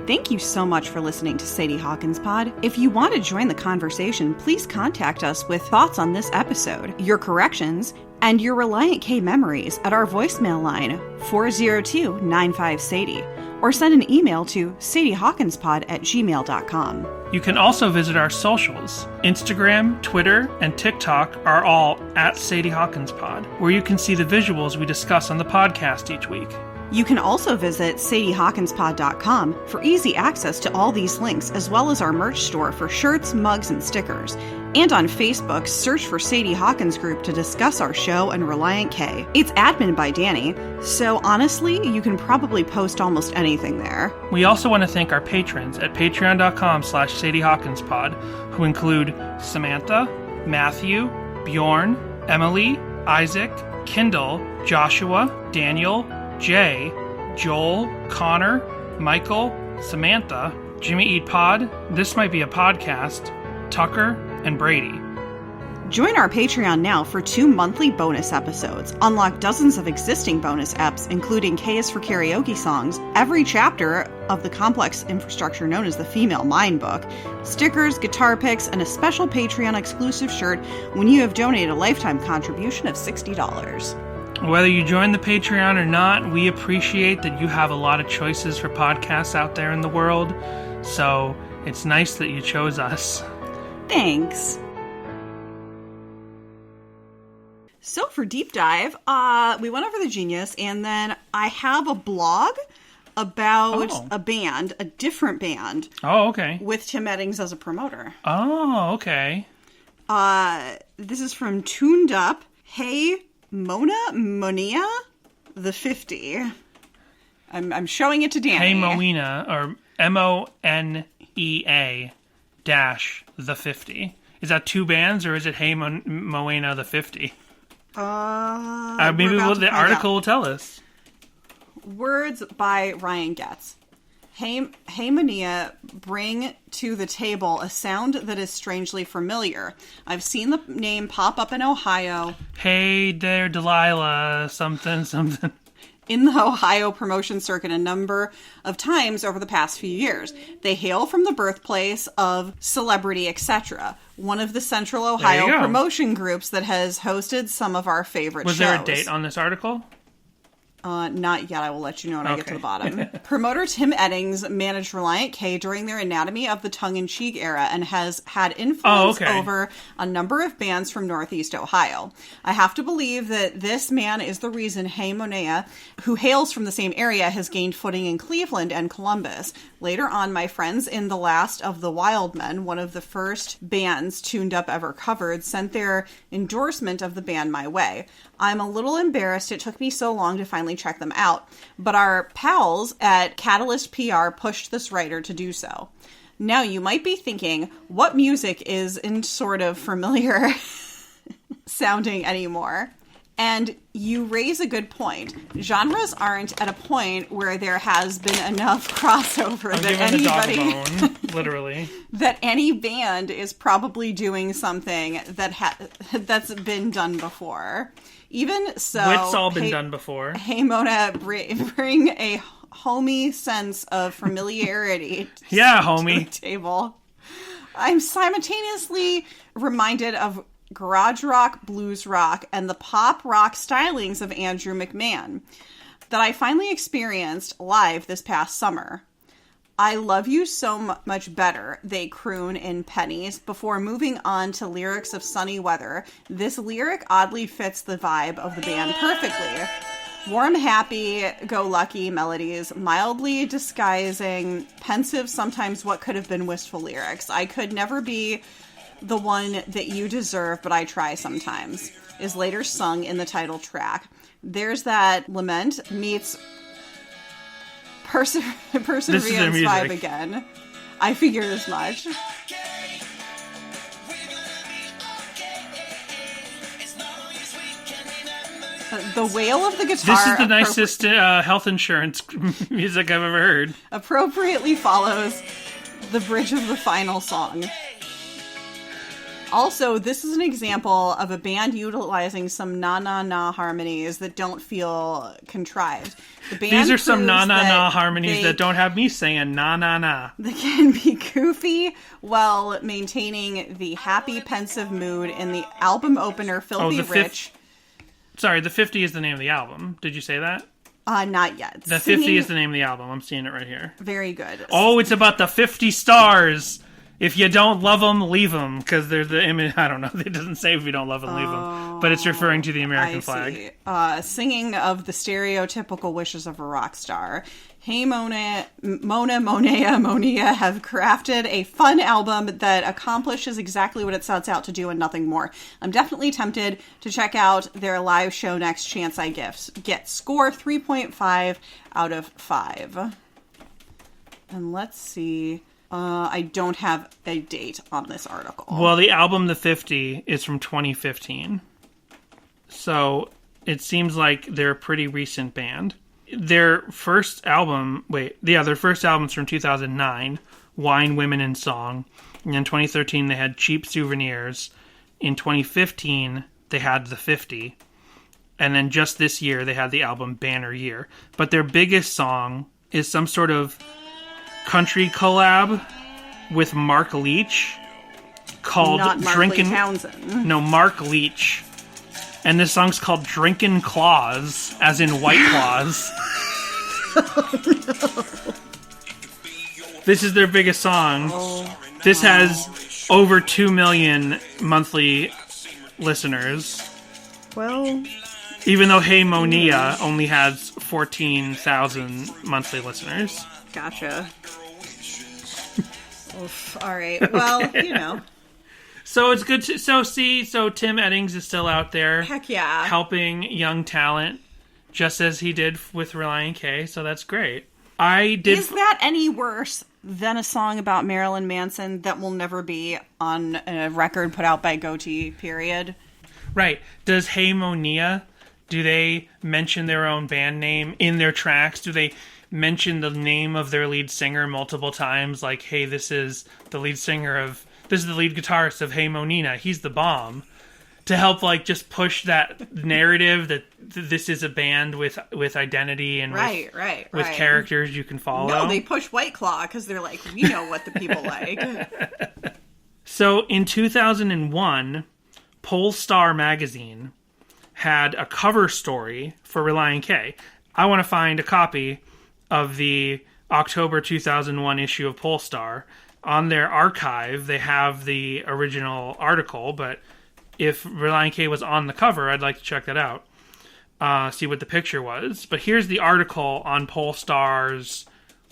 Thank you so much for listening to Sadie Hawkins Pod. If you want to join the conversation, please contact us with thoughts on this episode, your corrections, and your Relient K memories at our voicemail line 402-95-SADIE, or send an email to sadiehawkinspod@gmail.com. You can also visit our socials. Instagram, Twitter, and TikTok are all at Sadie Hawkins Pod, where you can see the visuals we discuss on the podcast each week. You can also visit sadiehawkinspod.com for easy access to all these links, as well as our merch store for shirts, mugs, and stickers. And on Facebook, search for Sadie Hawkins Group to discuss our show and Relient K. It's admin by Danny, so honestly, you can probably post almost anything there. We also want to thank our patrons at patreon.com/SadieHawkinsPod, who include Samantha, Matthew, Bjorn, Emily, Isaac, Kindle, Joshua, Daniel, Jay, Joel, Connor, Michael, Samantha, Jimmy Eat Pod, This Might Be a Podcast, Tucker, and Brady. Join our Patreon now for 2 monthly bonus episodes. Unlock dozens of existing bonus eps, including K is for Karaoke songs, every chapter of the complex infrastructure known as the Female Mind book, stickers, guitar picks, and a special Patreon exclusive shirt when you have donated a lifetime contribution of $60. Whether you join the Patreon or not, we appreciate that you have a lot of choices for podcasts out there in the world, so it's nice that you chose us. Thanks. So for Deep Dive, we went over the Genius, and then I have a blog about a band, a different band. Oh, okay. With Tim Eddings as a promoter. Oh, okay. This is from Tuned Up. Hey, Monia, the 50. I'm showing it to Danny. Hey Moena, or MONEA dash the 50. Is that 2 bands, or is it Hey Moena the 50? Maybe the article will tell us. Words by Ryan Getz. Hey Monia, bring to the table a sound that is strangely familiar. I've seen the name pop up in Ohio. Hey there, Delilah, something. In the Ohio promotion circuit a number of times over the past few years. They hail from the birthplace of Celebrity, etc., one of the Central Ohio promotion groups that has hosted some of our favorite shows. Was there a date on this article? Not yet. I will let you know when I get to the bottom. Promoter Tim Eddings managed Relient K during their Anatomy of the Tongue-in-Cheek era and has had influence over a number of bands from Northeast Ohio. I have to believe that this man is the reason Hey Moena, who hails from the same area, has gained footing in Cleveland and Columbus. Later on, my friends in The Last of the Wild Men, one of the first bands Tuned Up ever covered, sent their endorsement of the band my way. I'm a little embarrassed it took me so long to finally check them out, but our pals at Catalyst PR pushed this writer to do so. Now, you might be thinking, what music is in sort of familiar sounding anymore? And you raise a good point. Genres aren't at a point where there has been enough crossover that anybody, literally, that any band is probably doing something that's been done before. Even so, what's all been done before? Hey Mona, bring a homey sense of familiarity. Yeah, homie. To the table. I'm simultaneously reminded of garage rock, blues rock, and the pop rock stylings of Andrew McMahon that I finally experienced live this past summer. I love you so much better, they croon in Pennies, before moving on to lyrics of Sunny Weather. This lyric oddly fits the vibe of the band perfectly. Warm, happy-go-lucky melodies, mildly disguising pensive, sometimes what could have been wistful lyrics. I could never be the one that you deserve, but I try sometimes, is later sung in the title track. There's that lament meets perseverance vibe again. I figured as much. The wail of the guitar. This is the nicest health insurance music I've ever heard. Appropriately follows the bridge of the final song. Also, this is an example of a band utilizing some na-na-na harmonies that don't feel contrived. These are some na-na-na harmonies that don't have me saying na-na-na. They can be goofy while maintaining the happy, pensive mood in the album opener, Filthy Rich. Sorry, the 50 is the name of the album. Did you say that? Not yet. The 50 is the name of the album. I'm seeing it right here. Very good. Oh, it's about the 50 stars. If you don't love them, leave them. Because they're the image. I don't know. It doesn't say if you don't love them, leave them. But it's referring to the American flag. Singing of the stereotypical wishes of a rock star. Hey Mona, Monea have crafted a fun album that accomplishes exactly what it sets out to do and nothing more. I'm definitely tempted to check out their live show next chance I get. Score 3.5 out of 5. And let's see. I don't have a date on this article. Well, the album The 50 is from 2015. So it seems like they're a pretty recent band. Their first album, their first album's from 2009, Wine, Women, and Song. And in 2013, they had Cheap Souvenirs. In 2015, they had The 50. And then just this year, they had the album Banner Year. But their biggest song is some sort of country collab with Mark Leach called Not Mark Drinkin'... Lee Townsend. No, Mark Leach. And this song's called Drinkin' Claws, as in White Claws. This is their biggest song. This has over 2 million monthly listeners. Well, Even though Hey Monia only has 14,000 monthly listeners. gotcha. Oof, all right. Well, you know. So it's good to so Tim Eddings is still out there. Heck yeah. Helping young talent, just as he did with Relient K. So that's great. Is that any worse than a song about Marilyn Manson that will never be on a record put out by Goatee, period? Right. Does Hey Monia, do they mention their own band name in their tracks? Do they mention the name of their lead singer multiple times? Like, hey, this is the lead guitarist of Hey Monina. He's the bomb. To help, like, just push that narrative that this is a band with identity and with characters you can follow. No, they push White Claw because they're like, we know what the people like. So in 2001, Polestar magazine had a cover story for Relient K. I want to find a copy of the October 2001 issue of Polestar. On their archive, they have the original article, but if Relient K was on the cover, I'd like to check that out. See what the picture was. But here's the article on Polestar's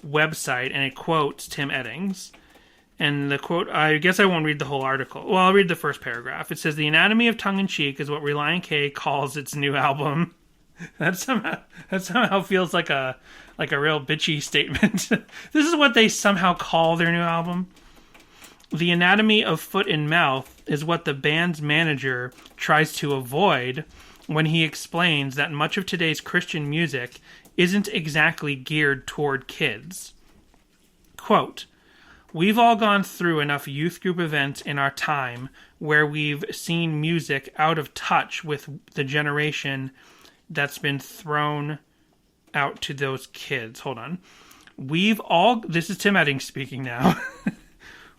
website, and it quotes Tim Eddings. And the quote, I guess I won't read the whole article. Well, I'll read the first paragraph. It says, "The anatomy of tongue-in-cheek is what Relient K calls its new album." That somehow feels like a real bitchy statement. This is what they somehow call their new album. "The anatomy of foot and mouth is what the band's manager tries to avoid when he explains that much of today's Christian music isn't exactly geared toward kids. Quote, we've all gone through enough youth group events in our time where we've seen music out of touch with the generation that's been thrown out to those kids." Hold on. This is Tim Eddings speaking now.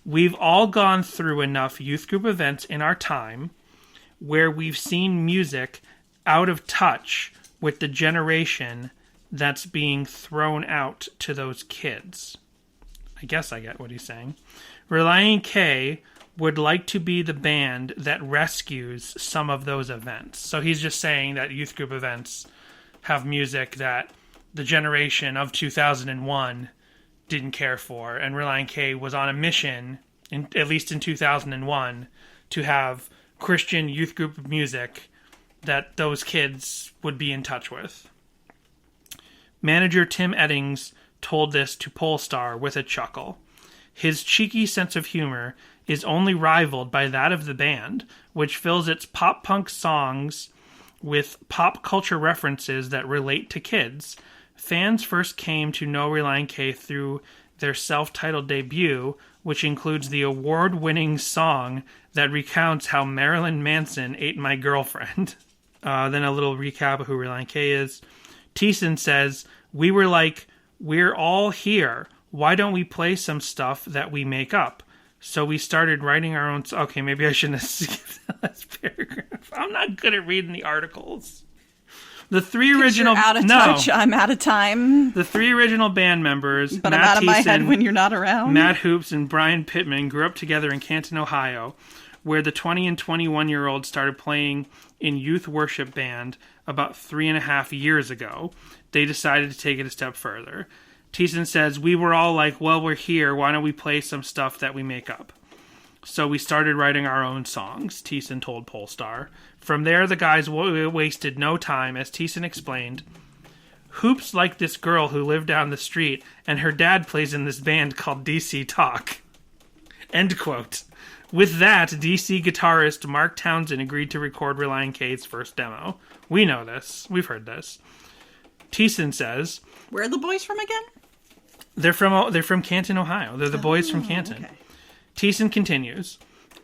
"We've all gone through enough youth group events in our time where we've seen music out of touch with the generation that's being thrown out to those kids." I guess I get what he's saying. "Relient K would like to be the band that rescues some of those events." So he's just saying that youth group events have music that the generation of 2001 didn't care for, and Relient K was on a mission, at least in 2001, to have Christian youth group music that those kids would be in touch with. Manager Tim Eddings told this to Polestar with a chuckle. His cheeky sense of humor is only rivaled by that of the band, which fills its pop-punk songs with pop culture references that relate to kids. Fans first came to know Relient K through their self-titled debut, which includes the award-winning song that recounts how Marilyn Manson ate my girlfriend. Then a little recap of who Relient K is. Thiessen says, "We were like, we're all here. Why don't we play some stuff that we make up? So we started writing our own..." Okay, maybe I shouldn't have skipped that last paragraph. I'm not good at reading the articles. The three original... You're out of touch. I'm out of time. The three original band members, But Matt I'm out of my Thiessen, head when you're not around. Matt Hoops, and Brian Pittman grew up together in Canton, Ohio, where the 20 and 21-year-olds started playing in youth worship band about 3.5 years ago. They decided to take it a step further. Thiessen says, "We were all like, well, we're here. Why don't we play some stuff that we make up?" So we started writing our own songs, Thiessen told Polestar. From there, the guys wasted no time, as Thiessen explained. Hoops liked this girl who lived down the street, and her dad plays in this band called DC Talk. End quote. With that, DC guitarist Mark Townsend agreed to record Relient K's first demo. We know this. We've heard this. Thiessen says... Where are the boys from again? They're from Canton, Ohio. They're the boys from Canton. Okay. Thiessen continues,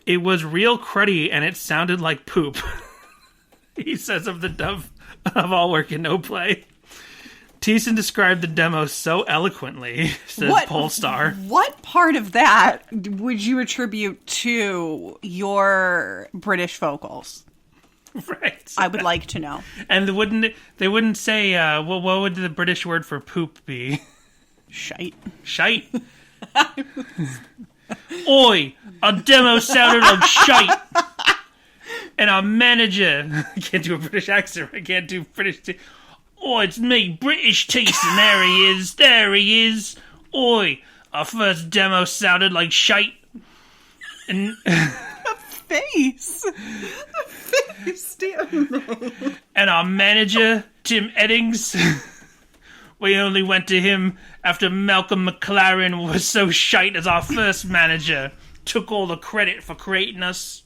"It was real cruddy and it sounded like poop." He says of the dove of All Work and No Play. Thiessen described the demo so eloquently, says Polestar. What part of that would you attribute to your British vocals? Right. I would like to know. And they wouldn't say, well, what would the British word for poop be? Shite. Shite. Oi, our demo sounded like shite. And our manager... I can't do a British accent. I can't do British... Oh, it's me, British Thiessen. There he is. Oi, our first demo sounded like shite. And... Face. The face, damn. And our manager, Tim Eddings... We only went to him after Malcolm McLaren was so shite as our first manager. Took all the credit for creating us.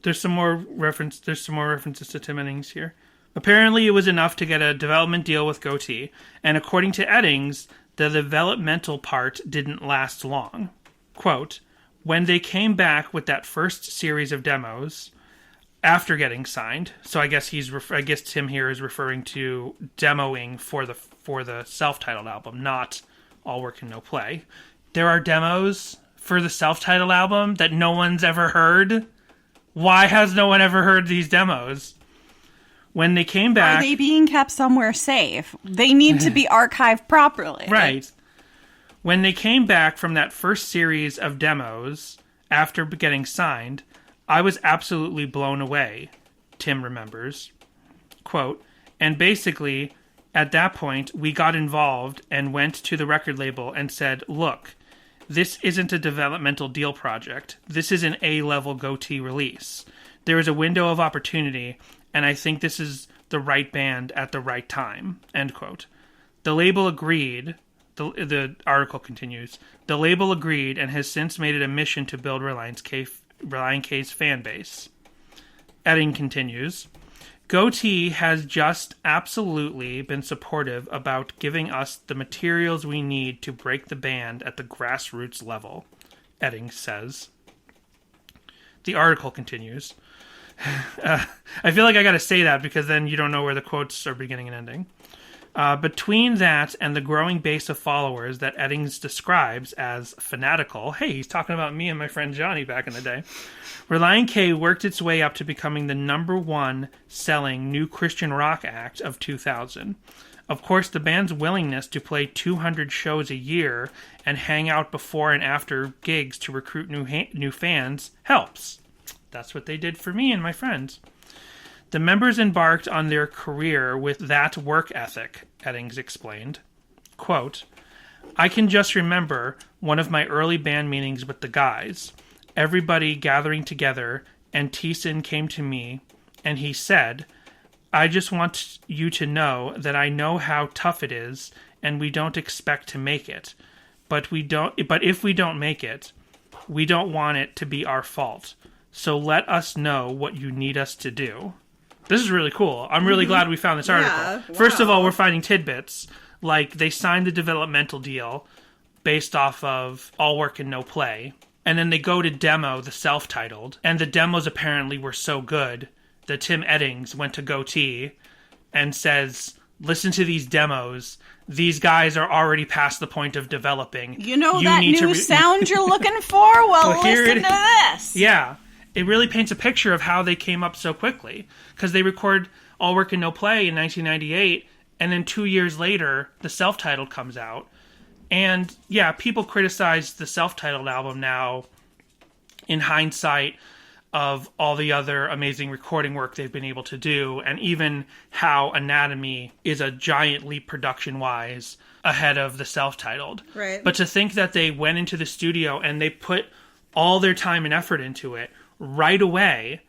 There's some more references to Tim Eddings here. Apparently it was enough to get a development deal with Goatee, and according to Eddings, the developmental part didn't last long. Quote, "When they came back with that first series of demos, after getting signed," so I guess Tim here is referring to demoing for the self-titled album, not All Work and No Play. There are demos for the self-titled album that no one's ever heard. Why has no one ever heard these demos? When they came back... Are they being kept somewhere safe? They need to be archived properly. Right. When they came back from that first series of demos, after getting signed, I was absolutely blown away, Tim remembers. Quote, "And basically, at that point, we got involved and went to the record label and said, look, this isn't a developmental deal project. This is an A-level Goatee release. There is a window of opportunity, and I think this is the right band at the right time." End quote. The label agreed. The article continues. The label agreed and has since made it a mission to build Relient K's fan base. Edding continues. Goatee has just absolutely been supportive about giving us the materials we need to break the band at the grassroots level, Eddings says. The article continues. I feel like I gotta say that because then you don't know where the quotes are beginning and ending. Between that and the growing base of followers that Eddings describes as fanatical, hey, he's talking about me and my friend Johnny back in the day, Relient K worked its way up to becoming the #1 selling new Christian rock act of 2000. Of course, the band's willingness to play 200 shows a year and hang out before and after gigs to recruit new fans helps. That's what they did for me and my friends. The members embarked on their career with that work ethic, Eddings explained. Quote, "I can just remember one of my early band meetings with the guys, everybody gathering together, and Thiessen came to me, and he said, I just want you to know that I know how tough it is, and we don't expect to make it. But if we don't make it, we don't want it to be our fault. So let us know what you need us to do." This is really cool. I'm really glad we found this article. Yeah, First of wow. all, we're finding tidbits. Like, they signed the developmental deal based off of All Work and No Play. And then they go to demo the self-titled. And the demos apparently were so good that Tim Eddings went to Goatee and says, listen to these demos. These guys are already past the point of developing. You know that new sound you're looking for? Well, listen to this. Yeah. It really paints a picture of how they came up so quickly. Because they record All Work and No Play in 1998, and then 2 years later, the self-titled comes out. And yeah, people criticize the self-titled album now in hindsight of all the other amazing recording work they've been able to do, and even how Anatomy is a giant leap production-wise ahead of the self-titled. Right. But to think that they went into the studio and they put all their time and effort into it right away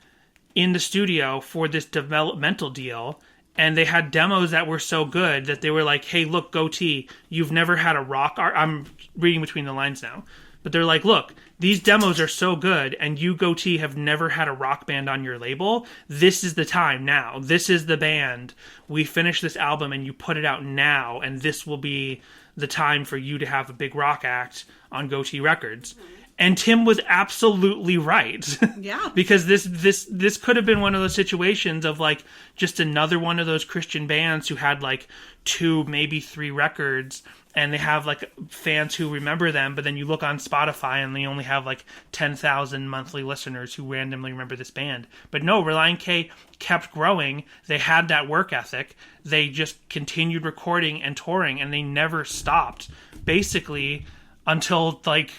in the studio for this developmental deal, and they had demos that were so good that they were like, hey, look, Goatee, you've never had a rock... I'm reading between the lines now. But they're like, look, these demos are so good, and you, Goatee, have never had a rock band on your label. This is the time now. This is the band. We finish this album, and you put it out now, and this will be the time for you to have a big rock act on Goatee Records. And Tim was absolutely right. Yeah. Because this could have been one of those situations of, like, just another one of those Christian bands who had, like, 2, maybe 3 records, and they have, like, fans who remember them, but then you look on Spotify and they only have, like, 10,000 monthly listeners who randomly remember this band. But no, Relient K kept growing. They had that work ethic. They just continued recording and touring, and they never stopped, basically, until, like,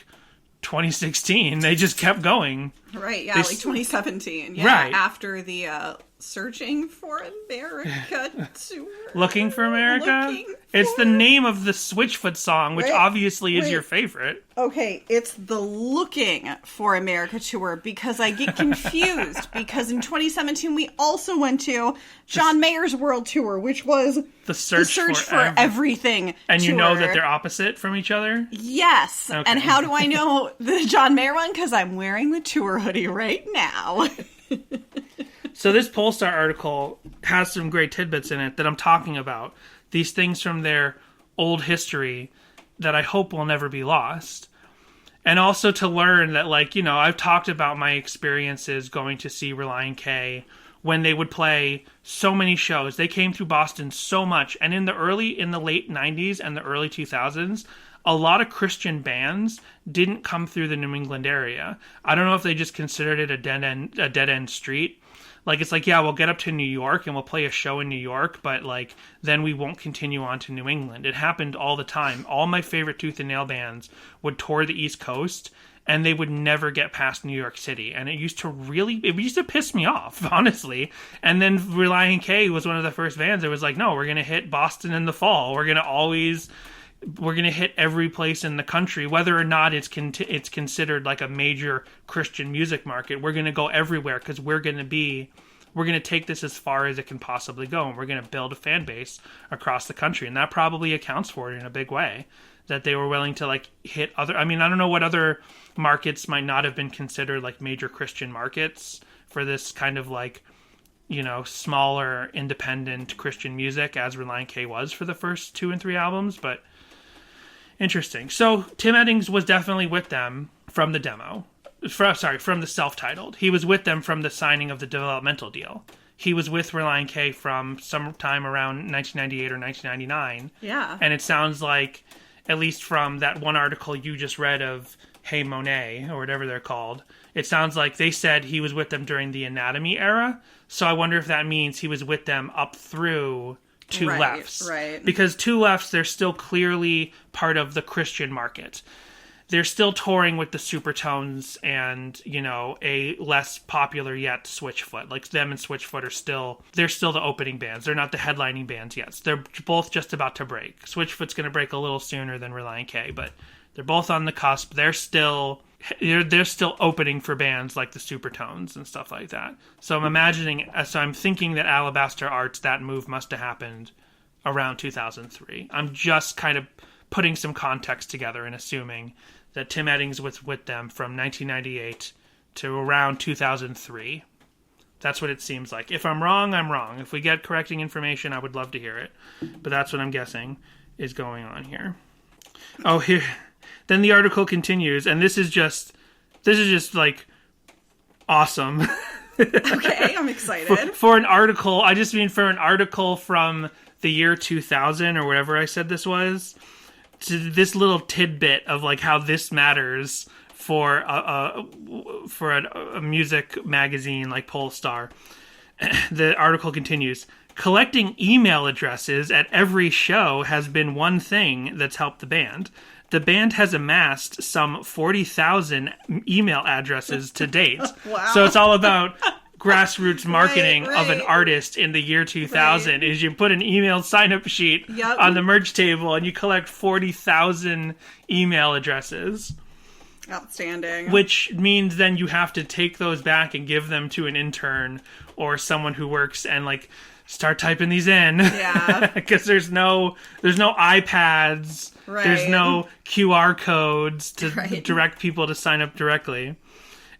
2016. They just kept going. Right, yeah, like 2017. Yeah, right. After the Searching for America tour. Looking for America? Looking It's for... the name of the Switchfoot song, which obviously is your favorite. Okay, it's the Looking for America tour, because I get confused, because in 2017 we also went to John Mayer's World Tour, which was the Search for Everything And you tour. know that they're opposite from each other? Yes. Okay. And how do I know the John Mayer one? Because I'm wearing the tour hoodie right now. So this Polestar article has some great tidbits in it that I'm talking about. These things from their old history that I hope will never be lost. And also to learn that, like, you know, I've talked about my experiences going to see Relient K when they would play so many shows. They came through Boston so much. And in the late 90s and the early 2000s, a lot of Christian bands didn't come through the New England area. I don't know if they just considered it a dead end street. Like, it's like, yeah, we'll get up to New York and we'll play a show in New York, but, like, then we won't continue on to New England. It happened all the time. All my favorite Tooth and Nail bands would tour the East Coast, and they would never get past New York City. And it used to piss me off, honestly. And then Relient K was one of the first bands that was like, no, we're going to hit Boston in the fall. We're going to hit every place in the country, whether or not it's considered like a major Christian music market. We're going to go everywhere because we're going to take this as far as it can possibly go, and we're going to build a fan base across the country. And that probably accounts for it in a big way, that they were willing to, like, hit other... I mean, I don't know what other markets might not have been considered, like, major Christian markets for this kind of, like, you know, smaller independent Christian music, as Relient K was for the first 2 and 3 albums, but interesting. So Tim Eddings was definitely with them from the demo. From the self-titled. He was with them from the signing of the developmental deal. He was with Relient K from sometime around 1998 or 1999. Yeah. And it sounds like, at least from that one article you just read of Hey Monet, or whatever they're called, it sounds like they said he was with them during the Anatomy era. So I wonder if that means he was with them up through Two Lefts. Right. Because Two Lefts, they're still clearly part of the Christian market. They're still touring with the Supertones and, you know, a less popular yet Switchfoot. Like, them and Switchfoot they're still the opening bands. They're not the headlining bands yet. They're both just about to break. Switchfoot's going to break a little sooner than Relient K, but they're both on the cusp. They're still opening for bands like the Supertones and stuff like that. So I'm thinking that Alabaster Arts, that move must have happened around 2003. I'm just kind of putting some context together and assuming that Tim Eddings was with them from 1998 to around 2003. That's what it seems like. If I'm wrong, I'm wrong. If we get correcting information, I would love to hear it. But that's what I'm guessing is going on here. Oh, here. Then the article continues, and this is just like awesome. Okay, I'm excited. For an article, I just mean for an article from the year 2000 or whatever I said this was, to this little tidbit of, like, how this matters for a music magazine like Polestar. The article continues. Collecting email addresses at every show has been one thing that's helped the band. The band has amassed some 40,000 email addresses to date. Wow. So it's all about grassroots marketing Right. of an artist in the year 2000 is you put an email sign-up sheet on the merch table and you collect 40,000 email addresses. Outstanding. Which means then you have to take those back and give them to an intern or someone who works and like start typing these in. Yeah. Because there's no iPads. Right. There's no QR codes to direct people to sign up directly.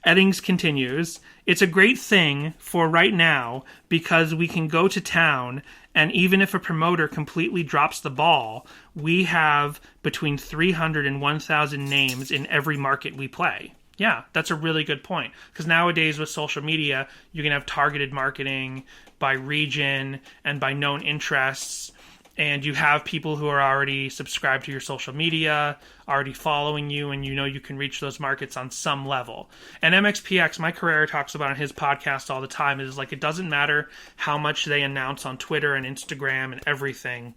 Eddings continues, it's a great thing for right now because we can go to town and even if a promoter completely drops the ball, we have between 300 and 1,000 names in every market we play. Yeah, that's a really good point. Because nowadays with social media, you can have targeted marketing by region and by known interests. And you have people who are already subscribed to your social media, already following you, and you know you can reach those markets on some level. And MXPX, Mike Herrera talks about on his podcast all the time, is like it doesn't matter how much they announce on Twitter and Instagram and everything.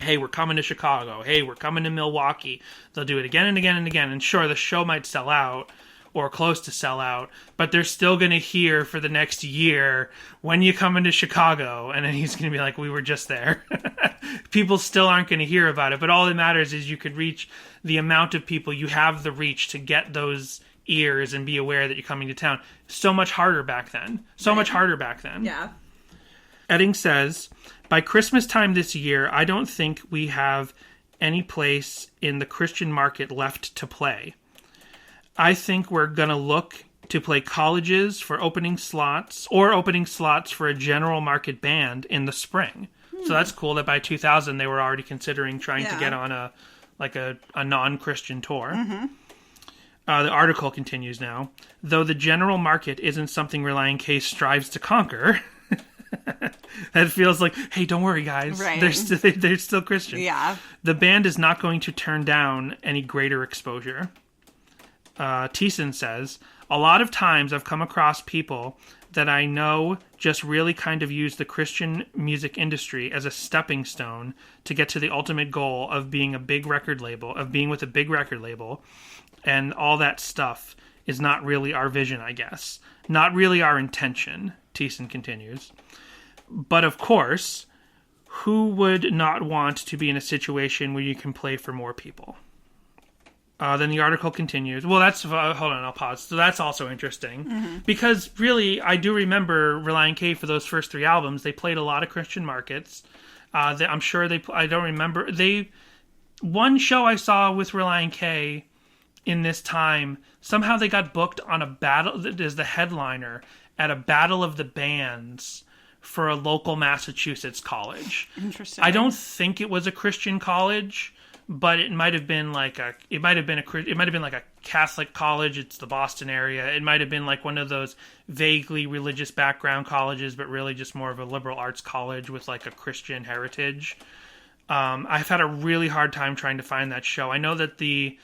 Hey, we're coming to Chicago. Hey, we're coming to Milwaukee. They'll do it again and again and again. And sure, the show might sell out or close to sell out, but they're still going to hear for the next year, when you come into Chicago, and then he's going to be like, we were just there. People still aren't going to hear about it, but all that matters is you could reach the amount of people, you have the reach to get those ears and be aware that you're coming to town. So much harder back then. Yeah. Edding says, by Christmas time this year, I don't think we have any place in the Christian market left to play. I think we're going to look to play colleges for opening slots or opening slots for a general market band in the spring. So that's cool that by 2000 they were already considering trying to get on a non-Christian tour. The article continues now. Though the general market isn't something Relient K strives to conquer, that feels like, hey, don't worry, guys. Right. They're still Christian. Yeah. The band is not going to turn down any greater exposure. Thiessen says, a lot of times I've come across people that I know just really kind of use the Christian music industry as a stepping stone to get to the ultimate goal of being with a big record label, and all that stuff is not really our vision, I guess. Not really our intention, Thiessen continues. But of course, who would not want to be in a situation where you can play for more people? Then the article continues. Well, that's... hold on, I'll pause. So that's also interesting. Because, really, I do remember Relient K for those first 3 albums. They played a lot of Christian markets. I'm sure they... I don't remember... One show I saw with Relient K in this time, somehow they got booked on a battle... as the headliner at a Battle of the Bands for a local Massachusetts college. Interesting. I don't think it was a Christian college... But it might have been like a Catholic college. It's the Boston area. It might have been like one of those vaguely religious background colleges, but really just more of a liberal arts college with like a Christian heritage. I've had a really hard time trying to find that show. I know that the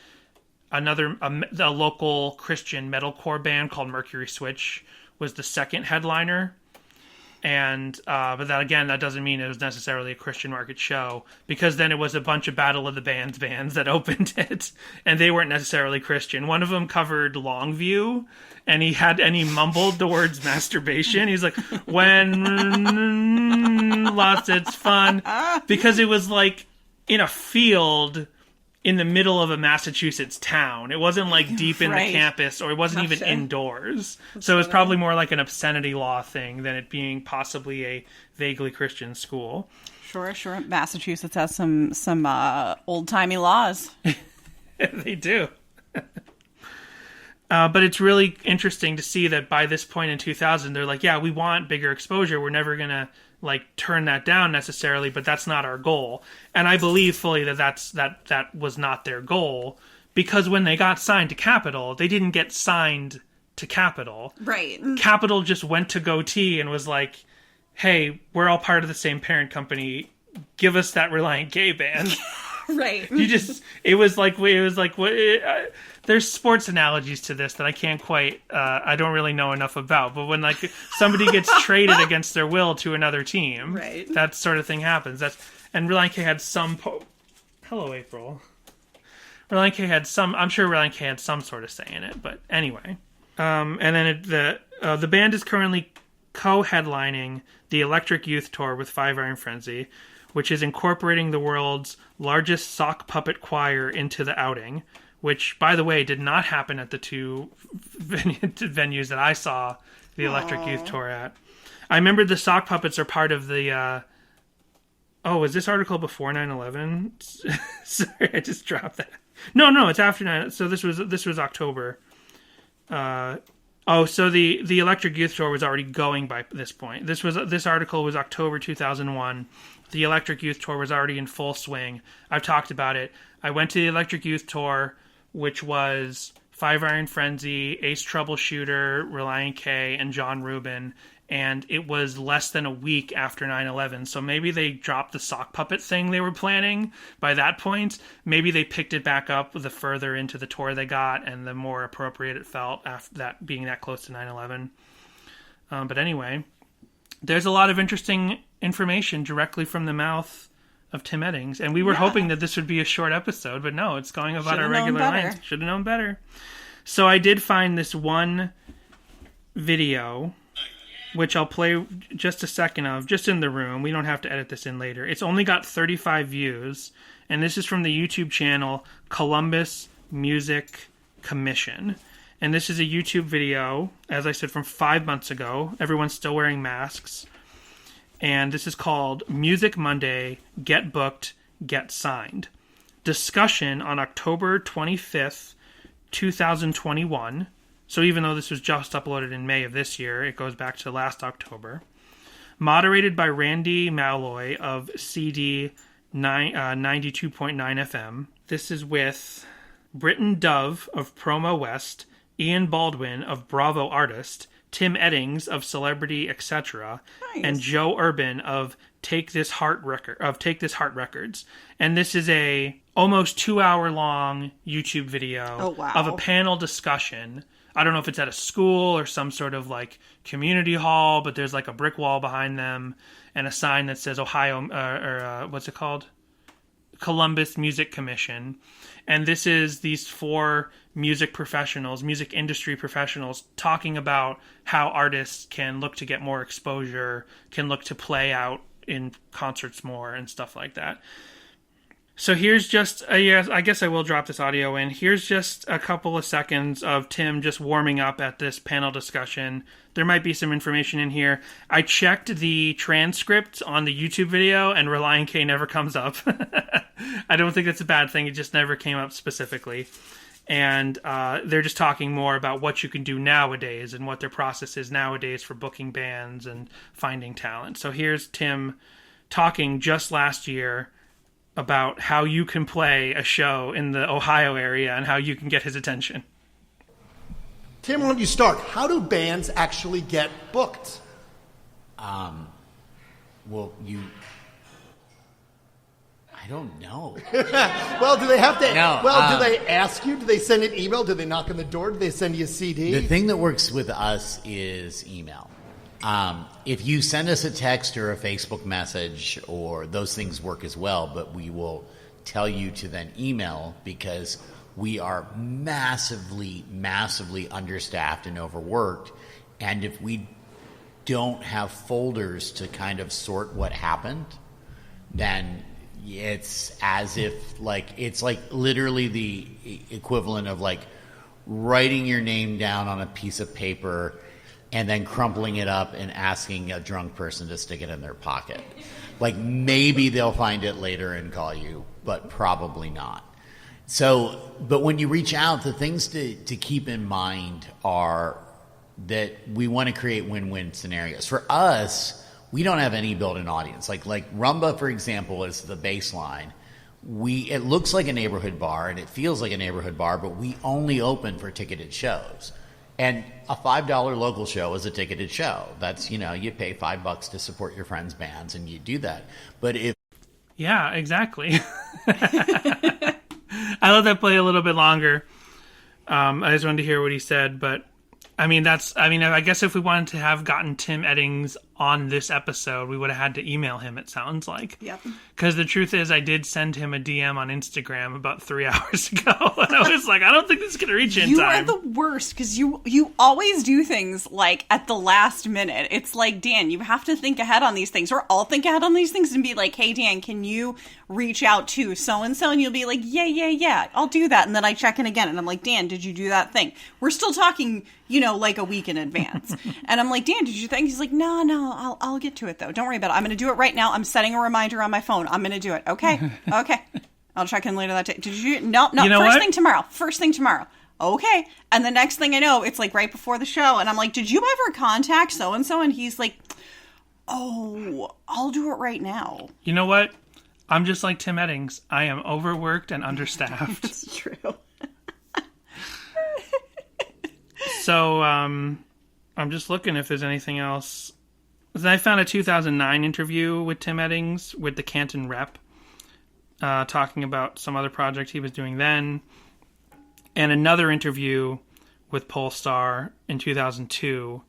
local Christian metalcore band called Mercury Switch was the second headliner. And but that doesn't mean it was necessarily a Christian market show, because then it was a bunch of Battle of the Bands that opened it, and they weren't necessarily Christian. One of them covered Longview, and he mumbled the words masturbation. He's like, when lost its fun, because it was like in a field in the middle of a Massachusetts town. It wasn't like deep in the campus, or it wasn't even indoors. So it was probably more like an obscenity law thing than it being possibly a vaguely Christian school. Sure. Massachusetts has some old-timey laws. They do. But it's really interesting to see that by this point in 2000, they're like, yeah, we want bigger exposure. We're never going to turn that down necessarily, but that's not our goal. And I believe fully that was not their goal, because when they got signed to Capitol, they didn't get signed to Capitol. Right. Capitol just went to Goatee and was like, hey, we're all part of the same parent company. Give us that Relient K band. Right. There's sports analogies to this that I can't quite, I don't really know enough about. But when like somebody gets traded against their will to another team, Right. that sort of thing happens. And Relient K had some. Hello, April. Relient K had some. I'm sure Relient K had some sort of say in it. But anyway, and then the band is currently co-headlining the Electric Youth Tour with Five Iron Frenzy, which is incorporating the world's largest sock puppet choir into the outing, which, by the way, did not happen at the two venues that I saw the Electric Youth Tour at. I remember the sock puppets are part of the... was this article before 9/11? Sorry, I just dropped that. No, it's after 9. So this was October. So the Electric Youth Tour was already going by this point. This article was October 2001. The Electric Youth Tour was already in full swing. I've talked about it. I went to the Electric Youth Tour, which was Five Iron Frenzy, Ace Troubleshooter, Relient K, and John Rubin. And it was less than a week after 9/11. So maybe they dropped the sock puppet thing they were planning by that point. Maybe they picked it back up the further into the tour they got and the more appropriate it felt after that being that close to 9/11. But anyway, there's a lot of interesting information directly from the mouth of Tim Eddings. And we were hoping that this would be a short episode, but no, it's going about our regular lines. Should have known better. So I did find this one video, which I'll play just a second of, just in the room. We don't have to edit this in later. It's only got 35 views, and this is from the YouTube channel Columbus Music Commission. And this is a YouTube video, as I said, from 5 months ago. Everyone's still wearing masks. And this is called Music Monday, Get Booked, Get Signed. Discussion on October 25th, 2021. So even though this was just uploaded in May of this year, it goes back to last October. Moderated by Randy Malloy of CD 92.9 FM. This is with Britton Dove of Promo West, Ian Baldwin of Bravo Artist, Tim Eddings of Celebrity Etc., and Joe Urban of Take This Heart Records. And this is a almost 2-hour long YouTube video of a panel discussion. I don't know if it's at a school or some sort of like community hall, but there's like a brick wall behind them and a sign that says what's it called? Columbus Music Commission. And this is these 4 music industry professionals talking about how artists can look to get more exposure, can look to play out in concerts more and stuff like that. So here's just, I guess I will drop this audio in. Here's just a couple of seconds of Tim just warming up at this panel discussion. There might be some information in here. I checked the transcript on the YouTube video, and Relient K never comes up. I don't think that's a bad thing. It just never came up specifically. And they're just talking more about what you can do nowadays and what their process is nowadays for booking bands and finding talent. So here's Tim talking just last year about how you can play a show in the Ohio area and how you can get his attention. Tim, why don't you start? How do bands actually get booked? I don't know. Well, do they have to? No, do they ask you? Do they send an email? Do they knock on the door? Do they send you a CD? The thing that works with us is email. If you send us a text or a Facebook message, or those things work as well, but we will tell you to then email because we are massively, massively understaffed and overworked. And if we don't have folders to kind of sort what happened, then it's as if it's like literally the equivalent of like writing your name down on a piece of paper and then crumpling it up and asking a drunk person to stick it in their pocket. Like maybe they'll find it later and call you, but probably not. So, but when you reach out, the things to keep in mind are that we want to create win-win scenarios. For us, we don't have any built-in audience. Like Rumba, for example, is the baseline. It looks like a neighborhood bar and it feels like a neighborhood bar, but we only open for ticketed shows. And a $5 local show is a ticketed show. That's, you pay $5 to support your friends' bands and you do that. But if... Yeah, exactly. I let that play a little bit longer. I just wanted to hear what he said, but I guess if we wanted to have gotten Tim Eddings on this episode, we would have had to email him, it sounds like. Yep. Because the truth is, I did send him a DM on Instagram about 3 hours ago, and I was like, I don't think this is going to reach in you time. You are the worst, because you always do things, like, at the last minute. It's like, Dan, you have to think ahead on these things, or I'll think ahead on these things and be like, hey, Dan, can you reach out to so-and-so? And you'll be like, yeah, I'll do that. And then I check in again, and I'm like, Dan, did you do that thing? We're still talking, like a week in advance. And I'm like, Dan, did you think? He's like, no, I'll get to it, though. Don't worry about it. I'm going to do it right now. I'm setting a reminder on my phone. I'm going to do it. Okay. I'll check in later that day. Did you? No. First thing tomorrow. Okay. And the next thing I know, it's like right before the show. And I'm like, did you ever contact so-and-so? And he's like, oh, I'll do it right now. You know what? I'm just like Tim Eddings. I am overworked and understaffed. It's true. So, I'm just looking if there's anything else. I found a 2009 interview with Tim Eddings with the Canton Rep, talking about some other project he was doing then, and another interview with Polestar in 2002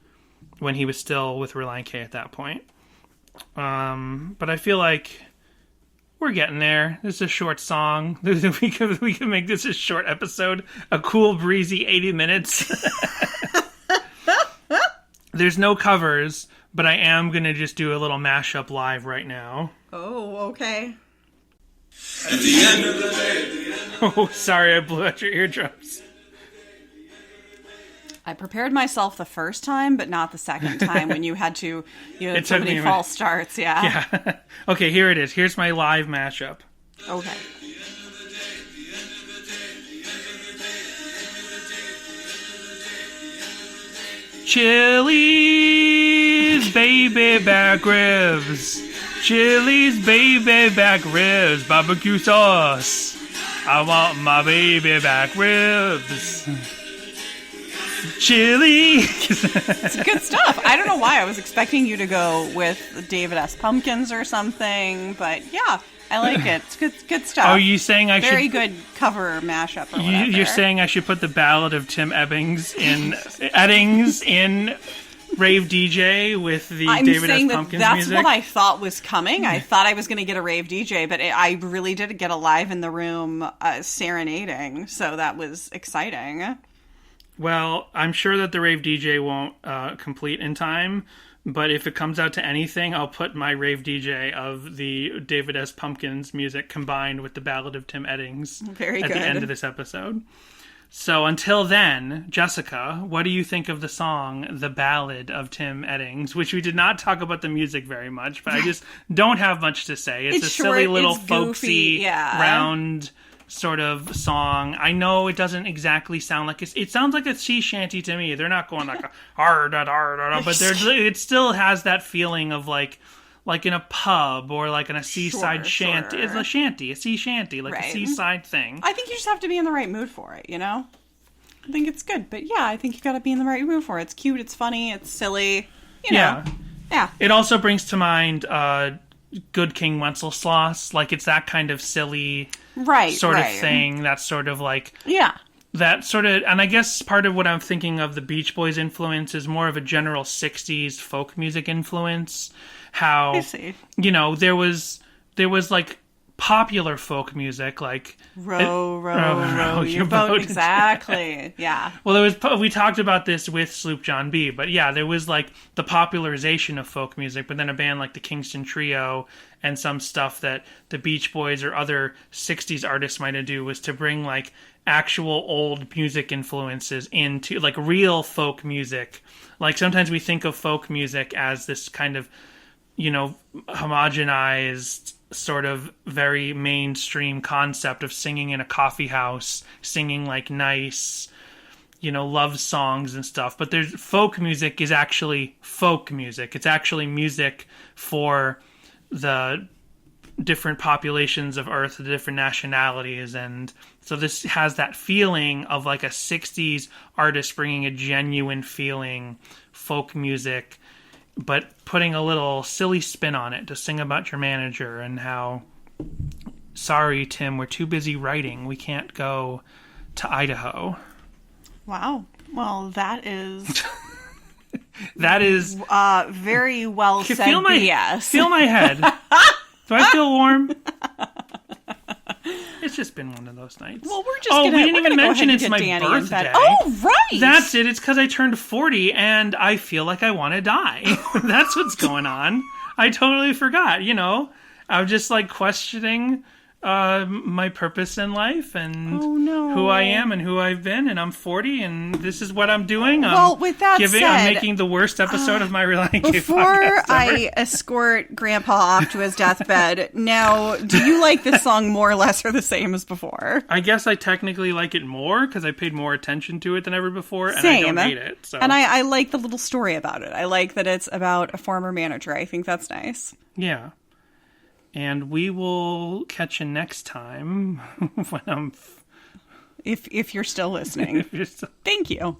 when he was still with Relient K at that point. But I feel like we're getting there. This is a short song. We can make this a short episode, a cool, breezy 80 minutes. There's no covers, but I am going to just do a little mashup live right now. Oh, okay. At the end of the day, Oh, sorry, I blew out your eardrums. I prepared myself the first time, but not the second time when you had to, It so took me many a false starts, yeah. Yeah. Okay, here it is. Here's my live mashup. Okay. Chili's baby back ribs. Chili's baby back ribs. Barbecue sauce. I want my baby back ribs. Chili. It's good stuff. I don't know why. I was expecting you to go with David S. Pumpkins or something, but yeah, I like it. It's good stuff. Oh, you saying I Very should... good cover mashup or whatever. You're saying I should put the Ballad of Tim Eddings in Rave DJ with the David S. Pumpkins that's music? what I thought was coming. I thought I was going to get a Rave DJ, but I really did get a live in the room serenading, so that was exciting. Well, I'm sure that the Rave DJ won't complete in time, but if it comes out to anything, I'll put my Rave DJ of the David S. Pumpkins music combined with the Ballad of Tim Eddings Very at good. the end of this episode. So until then, Jessica, what do you think of the song The Ballad of Tim Eddings, which we did not talk about the music very much, but I just don't have much to say. It's a short, silly little it's goofy, folksy, yeah. round sort of song. I know it doesn't exactly sound like it sounds like a sea shanty to me. They're not going like a but it still has that feeling of like in a pub or like in a seaside shanty. Sure. It's a sea shanty, like Right. a seaside thing. I think you just have to be in the right mood for it, I think it's good. But yeah, I think you got to be in the right mood for it. It's cute, it's funny, it's silly, Yeah. It also brings to mind Good King Wenceslas. Like it's that kind of silly sort of thing. That's sort of like... Yeah. That sort of... And I guess part of what I'm thinking of the Beach Boys influence is more of a general 60s folk music influence. How, I see. There was like popular folk music, like row your boat. Exactly. Yeah. Well, we talked about this with Sloop John B, but yeah, there was like the popularization of folk music, but then a band like the Kingston Trio and some stuff that the Beach Boys or other 60s artists might have do was to bring like actual old music influences into like real folk music. Like sometimes we think of folk music as this kind of homogenized sort of very mainstream concept of singing in a coffee house, singing like nice, love songs and stuff. But there's folk music is actually folk music. It's actually music for the different populations of Earth, the different nationalities. And so this has that feeling of like a 60s artist bringing a genuine feeling folk music, but putting a little silly spin on it to sing about your manager and how sorry, Tim, we're too busy writing. We can't go to Idaho. Wow. Well, that is That is... very well said. Feel my head. Do I feel warm? It's just been one of those nights. Well, we're just we didn't even mention it's my birthday. Oh, right. That's it. It's because I turned 40 and I feel like I want to die. That's what's going on. I totally forgot, I'm just like questioning my purpose in life and who I am and who I've been, and I'm 40 and this is what I'm doing. With that said, I'm making the worst episode of my Relient K podcast before I escort Grandpa off to his deathbed, now, do you like this song more or less or the same as before? I guess I technically like it more because I paid more attention to it than ever before, and Same. I don't hate it. So. And I like the little story about it. I like that it's about a former manager. I think that's nice. Yeah. And we will catch you next time when I'm... If you're still listening. Thank you.